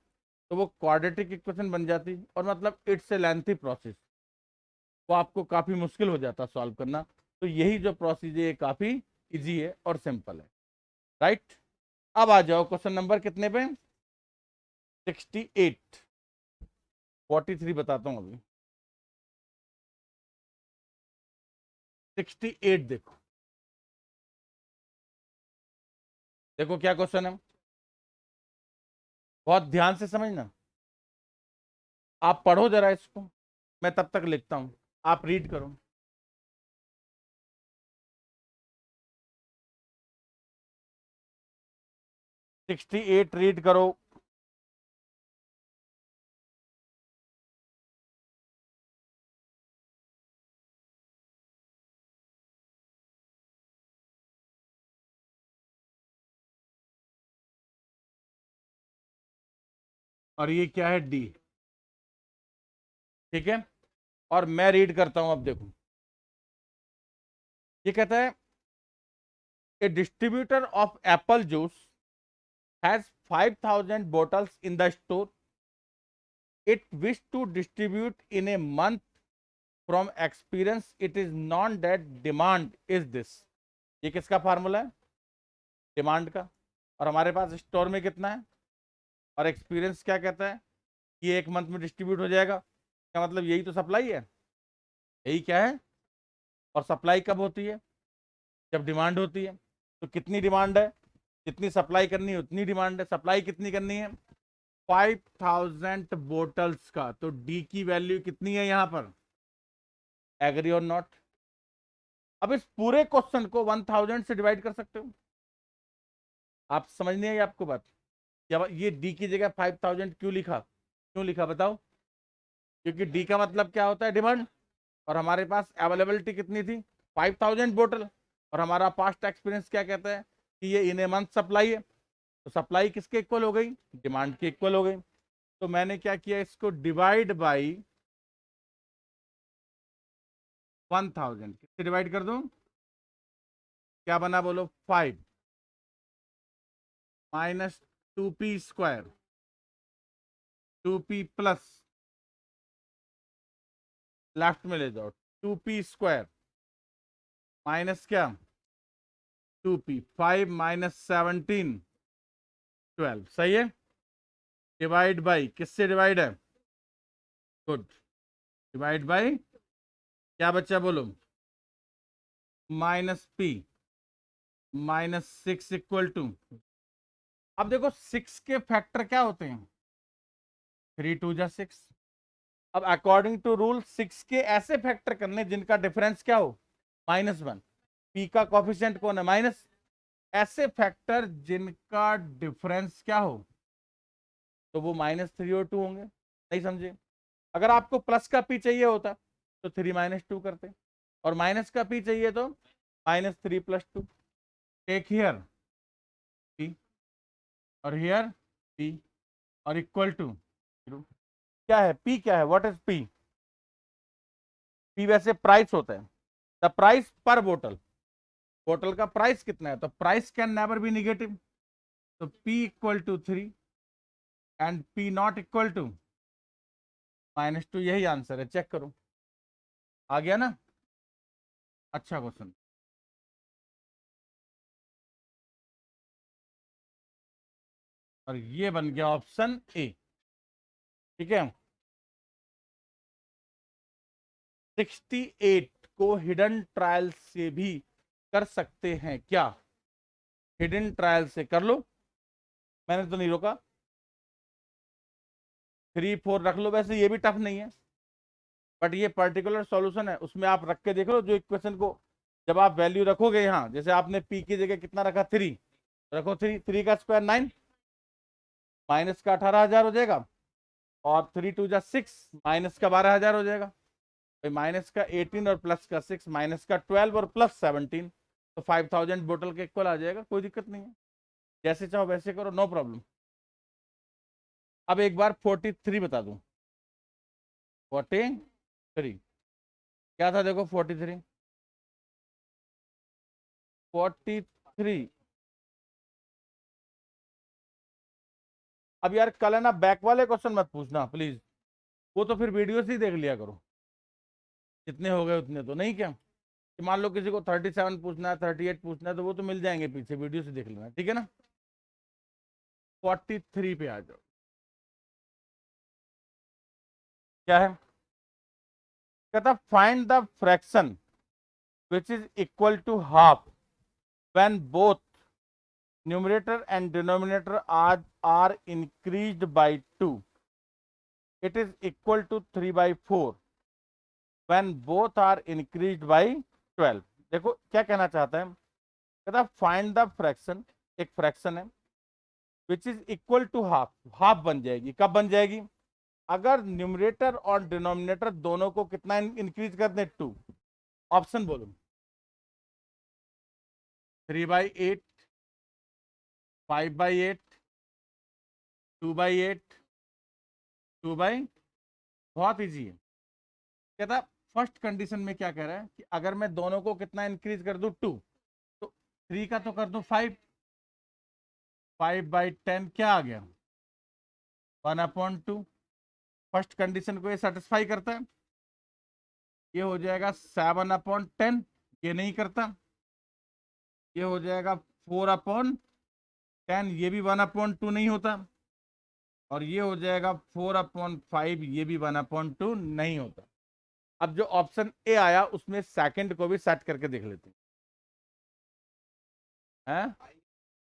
A: तो वो क्वाड्रेटिक इक्वेशन बन जाती। और मतलब इट्स ए लेंथी प्रोसेस, वो आपको काफी मुश्किल हो जाता सॉल्व करना। तो यही जो प्रोसेस है काफी इजी है और सिंपल है, राइट। अब आ जाओ क्वेश्चन नंबर कितने पे, 68। 43 बताता हूं अभी। 68 देखो, देखो क्या क्वेश्चन है, बहुत ध्यान से समझना। आप पढ़ो जरा इसको, मैं तब तक लिखता हूं, आप रीड करो। 68 रीड करो। और ये क्या है, डी। ठीक है, और मैं रीड करता हूं, अब देखो। ये कहता है, a distributor of apple juice has 5000 bottles in the store. It wish to distribute in a month. From experience it is known that demand is this. ये किसका फार्मूला है, डिमांड का। और हमारे पास स्टोर में कितना है, और एक्सपीरियंस क्या कहता है कि एक मंथ में डिस्ट्रीब्यूट हो जाएगा। क्या मतलब, यही तो सप्लाई है, यही क्या है। और सप्लाई कब होती है, जब डिमांड होती है। तो कितनी डिमांड है, जितनी सप्लाई करनी है उतनी डिमांड है। सप्लाई कितनी करनी है, 5000 बोटल्स का। तो डी की वैल्यू कितनी है यहाँ पर, एग्री और नॉट। अब इस पूरे क्वेश्चन को 1000 से डिवाइड कर सकते हो। आप समझ नहीं आई आपको बात, जब ये डी की जगह 5000 क्यों लिखा, क्यों लिखा बताओ। क्योंकि डी का मतलब क्या होता है, डिमांड। और हमारे पास अवेलेबिलिटी कितनी थी, 5000 बोतल। और हमारा पास्ट एक्सपीरियंस क्या कहता है कि ये इन ए मंथ सप्लाई है। तो सप्लाई किसके इक्वल हो गई, डिमांड के इक्वल हो गई। तो मैंने क्या किया, इसको डिवाइड बाई 1000, किससे डिवाइड कर दूं, क्या बना बोलो, 5 minus 2p² 2p plus, left में ले जाओ, 2p² माइनस क्या, 2p, 5 माइनस 17 12, सही है। डिवाइड बाई, किससे डिवाइड है, गुड, डिवाइड बाई क्या बच्चा बोलो, -p -6 इक्वल टू। अब देखो 6 के फैक्टर क्या होते हैं, 3 2 जा 6। अब अकॉर्डिंग टू रूल 6 के ऐसे फैक्टर करने जिनका डिफरेंस क्या हो, -1। पी का कॉफिशिएंट कौन है, माइनस। ऐसे फैक्टर जिनका डिफरेंस क्या हो, तो वो -3 और 2 होंगे। नहीं समझे। अगर आपको प्लस का पी चाहिए होता तो 3 - 2 करते, और माइनस का पी चाहिए तो -3 + 2। टेक हियर पी, और हियर पी, और इक्वल टू क्या है, पी क्या है, व्हाट इज पी। पी वैसे प्राइस होता है, द प्राइस पर बोतल। बोतल का प्राइस कितना है, तो price can never be negative. तो P equal to 3 and P not equal to -2। यही आंसर है, चेक करो, आ गया ना। अच्छा क्वेश्चन। और ये बन गया ऑप्शन ए। ठीक है, 68 को हिडन ट्रायल से भी कर सकते हैं क्या, हिडन ट्रायल से कर लो, मैंने तो नहीं रोका। 3 4 रख लो, वैसे ये भी टफ नहीं है, बट ये पर्टिकुलर सॉल्यूशन है, उसमें आप रख के देख लो। जो इक्वेशन को जब आप वैल्यू रखोगे यहाँ, जैसे आपने पी की जगह कितना रखा, 3 रखो, 3 3 का स्क्वायर 9, माइनस का 18,000 हो जाएगा, और 3 2 जा 6, माइनस का 12,000 हो जाएगा। भाई माइनस का 18 और प्लस का 6, माइनस का 12 और प्लस 17, तो 5,000 बोतल के इक्वल आ जाएगा, कोई दिक्कत नहीं है। जैसे चाहो वैसे करो, नो प्रॉब्लम। अब एक बार 43 बता दूं। 43 क्या था, देखो 43, 43। अब यार कल है ना, बैक वाले क्वेश्चन मत पूछना प्लीज, वो तो फिर वीडियो से ही देख लिया करो, जितने हो गए उतने, तो नहीं क्या कि मान लो किसी को 37 पूछना है, 38 पूछना है, तो वो तो मिल जाएंगे पीछे, वीडियो से देख लेना, ठीक है ना। 43 पे आ जाओ। क्या है, कहता find the fraction which is equal to half when both numerator and denominator are increased by 2, it is equal to 3/4 when both are increased by 12। देखो क्या कहना चाहता है, कहता फाइंड द फ्रैक्शन, एक फ्रैक्शन है which is equal to half, half बन जाएगी, कब बन जाएगी, अगर न्यूमरेटर और डिनोमिनेटर दोनों को कितना इंक्रीज कर दे, 2। ऑप्शन बोलो, 3/8, 5/8, 2/8, 2/, बहुत इजी है। कहता फर्स्ट कंडीशन में क्या कह रहा है कि अगर मैं दोनों को कितना इंक्रीज कर दूं, 2, तो 3 का तो कर दूं 5, 5/10 क्या आ गया, 1/2। फर्स्ट कंडीशन को ये सेटिस्फाई करता है, ये हो जाएगा 7/10, ये नहीं करता, ये हो जाएगा 4/10, ये भी 1/2 नहीं होता, और ये हो जाएगा 4/5, ये भी 1/2 नहीं होता। अब जो ऑप्शन ए आया उसमें सेकंड को भी सेट करके देख लेते हैं।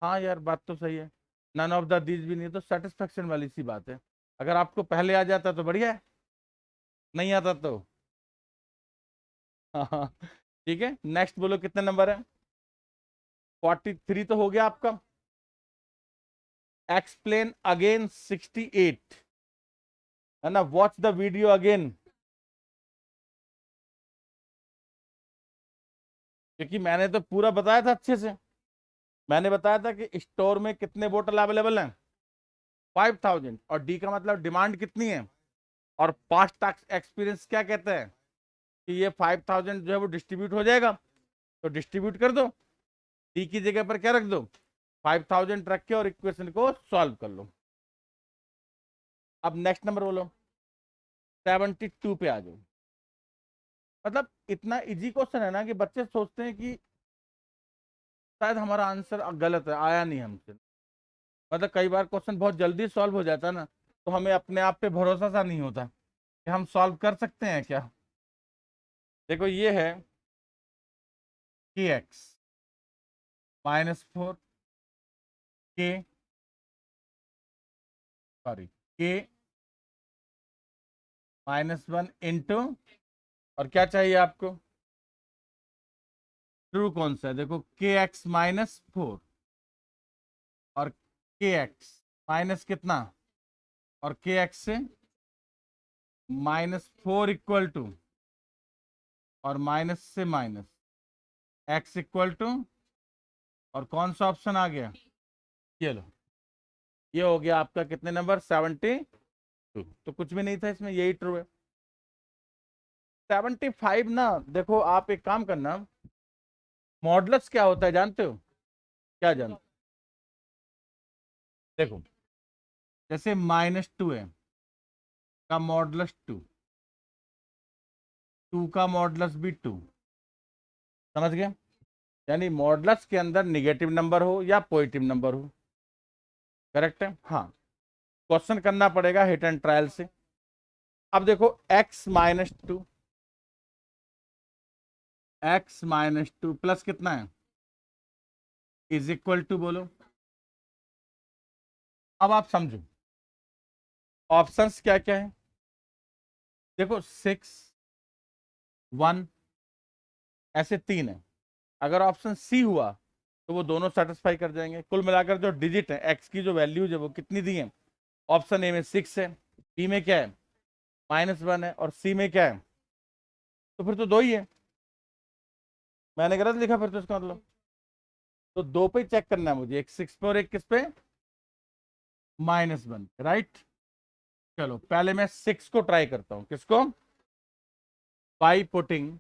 A: हाँ यार बात तो सही है, नन ऑफ द दीज भी नहीं, तो सेटिस्फेक्शन वाली सी बात है। अगर आपको पहले आ जाता तो बढ़िया है, नहीं आता तो हाँ ठीक है। नेक्स्ट बोलो कितने नंबर है, 43 तो हो गया आपका। एक्सप्लेन अगेन 68, है ना, वॉच द वीडियो अगेन, क्योंकि मैंने तो पूरा बताया था अच्छे से। मैंने बताया था कि स्टोर में कितने बोतल अवेलेबल हैं, 5,000, और डी का मतलब डिमांड कितनी है, और पास्ट एक्सपीरियंस क्या कहते हैं कि ये 5,000 जो है वो डिस्ट्रीब्यूट हो जाएगा, तो डिस्ट्रीब्यूट कर दो, डी की जगह पर क्या रख दो, 5,000 रख के, और इक्वेशन को सॉल्व कर लो। अब नेक्स्ट नंबर बोलो, 72 पे आ जाओ। मतलब इतना इजी क्वेश्चन है ना कि बच्चे सोचते हैं कि शायद हमारा आंसर गलत है, आया नहीं हमसे। मतलब कई बार क्वेश्चन बहुत जल्दी सॉल्व हो जाता है ना, तो हमें अपने आप पे भरोसा सा नहीं होता कि हम सॉल्व कर सकते हैं क्या। देखो ये है कि एक्स -4 के, सॉरी के -1 इंटू, और क्या चाहिए आपको, ट्रू कौन सा है, देखो के एक्स -4 और के एक्स माइनस कितना, और के एक्स से -4 इक्वल टू, और माइनस से माइनस, एक्स इक्वल टू, और कौन सा ऑप्शन आ गया, ये लो, ये हो गया आपका कितने नंबर, 72। तो कुछ भी नहीं था इसमें, यही ट्रू है। 75 ना, देखो आप एक काम करना, मॉडलस क्या होता है जानते हो, क्या जानते, देखो जैसे -2 है का मॉडलस 2, 2 का मॉडलस भी 2, समझ गए, यानी मॉडलस के अंदर निगेटिव नंबर हो या पॉजिटिव नंबर हो, करेक्ट है। हाँ, क्वेश्चन करना पड़ेगा हिट एंड ट्रायल से। अब देखो x-2, x-2 प्लस कितना है, इज इक्वल टू, बोलो अब आप समझो ऑप्शंस क्या क्या है। देखो 6, 1, ऐसे 3 है, अगर ऑप्शन सी हुआ तो वो दोनों सेटिस्फाई कर जाएंगे। कुल मिलाकर जो डिजिट है, एक्स की जो वैल्यूज है वो कितनी दी है, ऑप्शन ए में 6 है, बी में क्या है -1 है, और सी में क्या है, तो फिर तो 2 ही है। मैंने गलत लिखा फिर तो इसका मतलब, तो 2 पे चेक करना है मुझे, एक 6 पे और एक किस पे, -1, राइट। चलो पहले मैं 6 को ट्राई करता हूं, किसको, by putting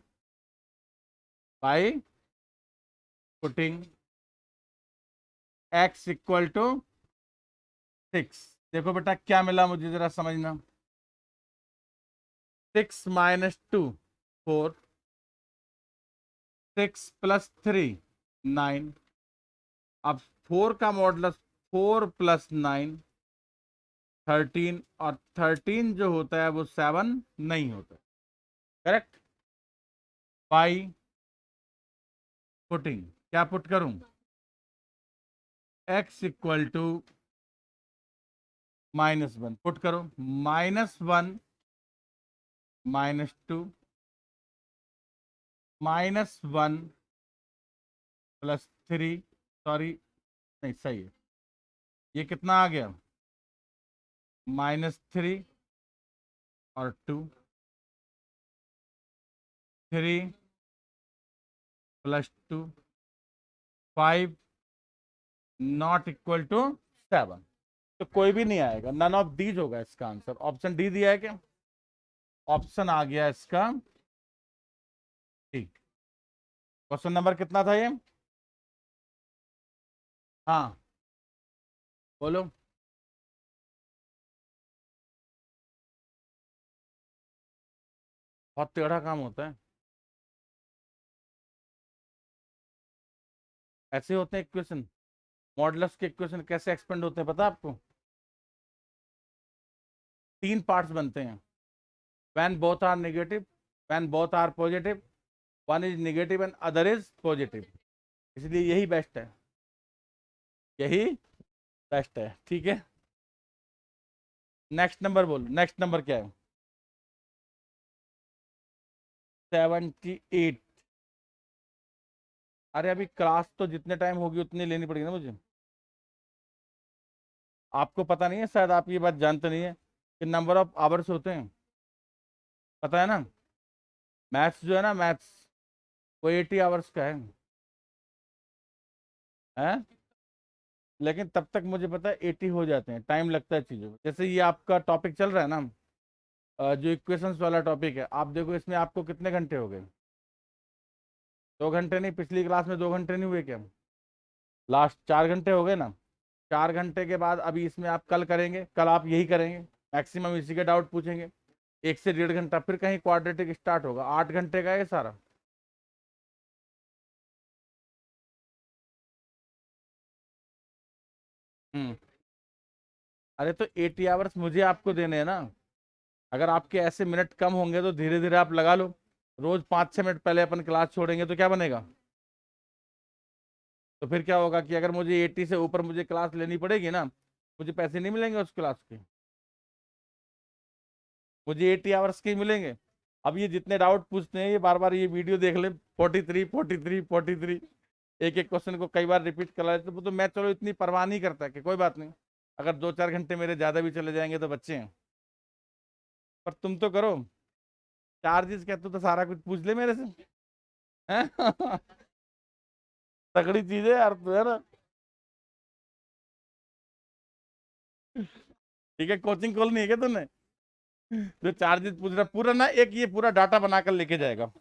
A: x equal to 6। देखो बेटा क्या मिला मुझे, जरा समझना। 6 -2 4, 6 + 3 9। अब 4 का मॉडुलस 4 + 9 13, और 13 जो होता है वो 7 नहीं होता, करेक्ट। बाई पुटिंग, क्या पुट करूं, x इक्वल टू -1 पुट करो, -1 -2 -1 + 3, सॉरी नहीं सही है, ये कितना आ गया, -3 और 2, 3 + 2 5 नॉट इक्वल टू 7। तो कोई भी नहीं आएगा, नन ऑफ दीज होगा इसका आंसर। ऑप्शन डी दिया है क्या, ऑप्शन आ गया इसका, ठीक। क्वेश्चन नंबर कितना था ये, हाँ बोलो। बहुत टेढ़ा काम होता है, ऐसे होते हैं इक्वेशन। मॉडुलस के इक्वेशन कैसे एक्सपेंड होते हैं पता है आपको, 3 पार्ट्स बनते हैं, when both are negative, when both are positive, one is negative and other is positive। इसलिए यही बेस्ट है, यही बेस्ट है, ठीक है। नेक्स्ट नंबर बोलो, नेक्स्ट नंबर क्या है, 78। अरे अभी क्लास तो जितने टाइम होगी उतनी लेनी पड़ेगी ना मुझे। आपको पता नहीं है, शायद आप ये बात जानते नहीं है कि नंबर ऑफ आवर्स होते हैं, पता है ना। मैथ्स जो है ना, मैथ्स वो 80 आवर्स का है, लेकिन तब तक मुझे पता है 80 हो जाते हैं, टाइम लगता है चीज़ों में। जैसे ये आपका टॉपिक चल रहा है ना, जो इक्वेशंस वाला टॉपिक है, आप देखो इसमें आपको कितने घंटे हो गए, 2 घंटे नहीं, पिछली क्लास में 2 घंटे नहीं हुए क्या, लास्ट 4 घंटे हो गए ना। 4 घंटे के बाद अभी इसमें आप कल करेंगे, कल आप यही करेंगे, मैक्सिमम इसी के डाउट पूछेंगे, 1 से 1.5 घंटा, फिर कहीं क्वाड्रेटिक स्टार्ट होगा, 8 घंटे का है ये सारा। हम्म। अरे तो 80 आवर्स मुझे आपको देने हैं ना, अगर आपके ऐसे मिनट कम होंगे तो धीरे धीरे आप लगा लो, रोज 5-6 मिनट पहले अपन क्लास छोड़ेंगे तो क्या बनेगा, तो फिर क्या होगा कि अगर मुझे 80 से ऊपर मुझे क्लास लेनी पड़ेगी ना, मुझे पैसे नहीं मिलेंगे उस क्लास के, मुझे 80 आवर्स के ही मिलेंगे। अब ये जितने डाउट पूछते हैं ये बार बार ये वीडियो देख ले, 43 43 43, एक एक क्वेश्चन को कई बार रिपीट करा लेते, तो मैं चलो इतनी परवाह नहीं करता कि कोई बात नहीं, अगर 2-4 घंटे मेरे ज़्यादा भी चले जाएंगे तो बच्चे हैं। पर तुम तो करो, चार्जेस कहते तो सारा कुछ पूछ ले मेरे से, हैं? तगड़ी चीज है यार, तो है ना। ठीक है, कोचिंग खोलनी है क्या तुमने, जो चार्जेस पूछ रहा पूरा ना, एक ये पूरा डाटा बनाकर लेके जाएगा,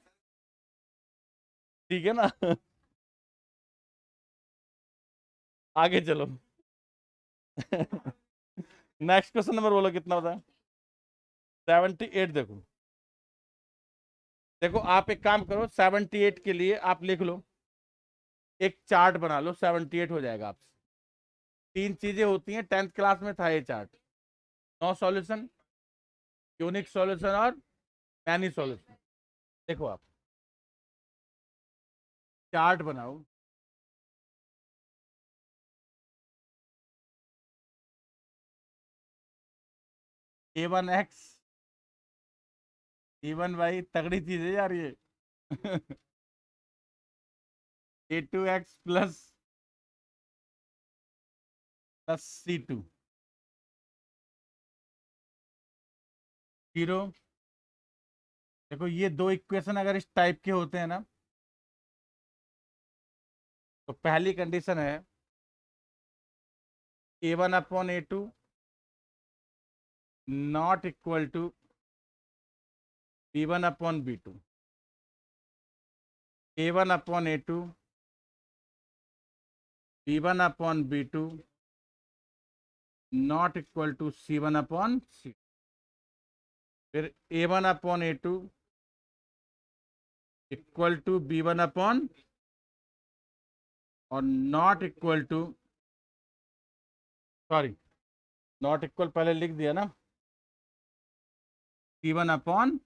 A: ठीक है ना। आगे चलो। नेक्स्ट क्वेश्चन नंबर बोलो कितना होता है, 78। देखो देखो आप एक काम करो, 78 के लिए आप लिख लो, एक चार्ट बना लो, 78 हो जाएगा आपसे। 3 चीजें होती हैं, 10th क्लास में था ये chart, no solution, unique solution और मैनी सॉल्यूशन। देखो आप चार्ट बनाओ, A1x, E1y, तगड़ी चीज है यार ये। A2x plus C2, 0। देखो ये दो इक्वेशन अगर इस टाइप के होते हैं ना, तो पहली कंडीशन है A1/A2 not equal to B1/B2। A1/A2 B1/B2 not equal to C1/C। फिर A1/A2 इक्वल टू B1/ और not equal to, sorry not equal पहले लिख दिया ना, C1/,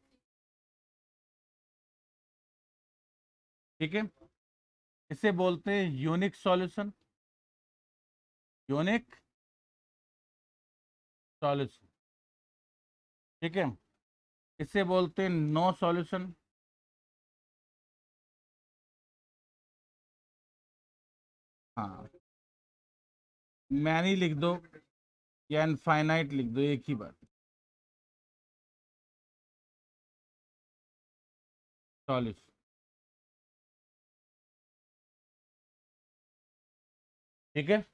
A: ठीक है। इसे बोलते हैं यूनिक सॉल्यूशन, यूनिक सॉल्यूशन, ठीक है। इसे बोलते हैं नो सॉल्यूशन, हाँ मैनी लिख दो या इनफाइनाइट लिख दो, एक ही बात, सॉल्यूशन, ठीक है।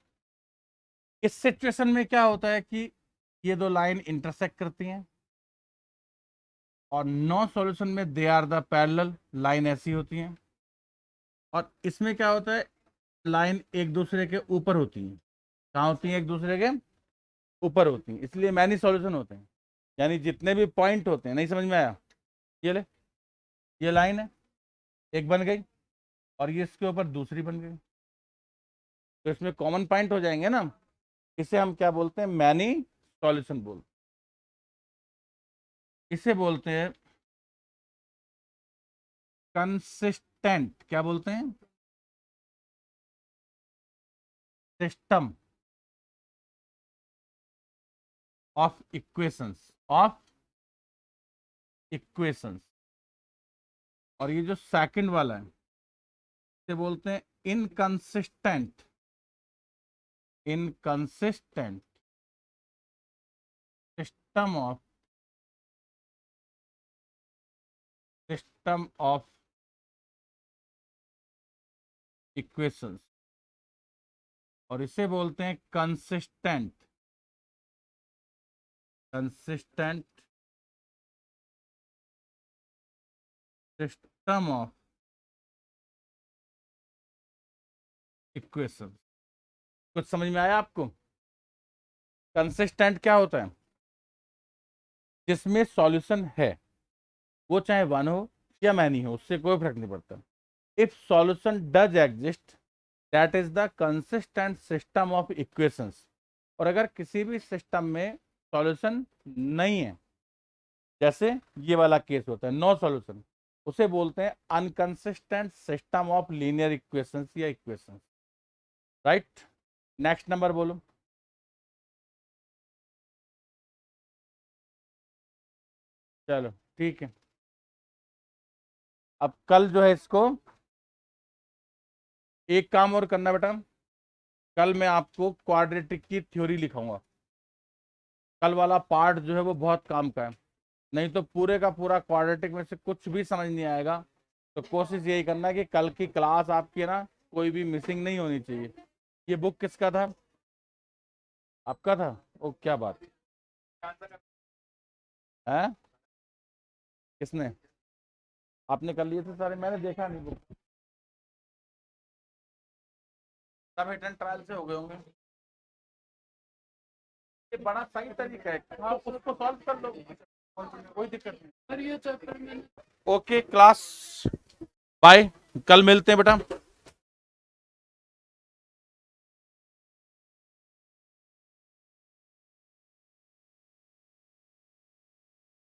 A: इस सिचुएशन में क्या होता है कि ये दो लाइन इंटरसेक्ट करती हैं, और नो सॉल्यूशन में they are the parallel, line ऐसी होती हैं। और इसमें क्या होता है, लाइन एक दूसरे के ऊपर होती हैं। कहाँ होती हैं, एक दूसरे के ऊपर होती हैं, इसलिए मैनी सॉल्यूशन होते हैं। यानी जितने भी पॉइंट होते हैं, नहीं समझ में आया, ये ले, ये लाइन है, एक बन गई, और ये इसके ऊपर दूसरी बन गई, तो इसमें कॉमन पॉइंट हो जाएंगे ना। इसे हम क्या बोलते हैं, मैनी सॉल्यूशन बोलते हैं। इसे बोलते हैं कंसिस्टेंट, क्या बोलते हैं, system of equations, of equations. और ये जो सेकंड वाला है, इसे बोलते हैं inconsistent, inconsistent system of, system of equations. और इसे बोलते हैं consistent, consistent system of equations. कुछ समझ में आया आपको? कंसिस्टेंट क्या होता है, जिसमें सॉल्यूशन है, वो चाहे वन हो या मैनी हो, उससे कोई फर्क नहीं पड़ता। If solution does exist, that is the consistent system of equations. और अगर किसी भी सिस्टम में सॉल्यूशन नहीं है, जैसे ये वाला केस होता है नो सॉल्यूशन, उसे बोलते हैं inconsistent system of linear equations या इक्वेशंस, राइट। नेक्स्ट नंबर बोलो। चलो ठीक है, अब कल जो है इसको एक काम और करना बेटा, कल मैं आपको क्वाड्रेटिक की थ्योरी लिखाऊंगा। कल वाला पार्ट जो है वो बहुत काम का है, नहीं तो पूरे का पूरा क्वाड्रेटिक में से कुछ भी समझ नहीं आएगा। तो कोशिश यही करना कि कल की क्लास आपकी ना कोई भी मिसिंग नहीं होनी चाहिए। ये बुक किसका था, आपका था? ओ क्या बात है, किसने, आपने कर लिए थे सारे? मैंने देखा नहीं बुक, सब हिट एंड ट्रायल से हो गए होंगे। ये बड़ा सही तरीका है, हाँ उसको सॉल्व कर लो, कोई दिक्कत नहीं। ओके क्लास, बाय, कल मिलते हैं बेटा।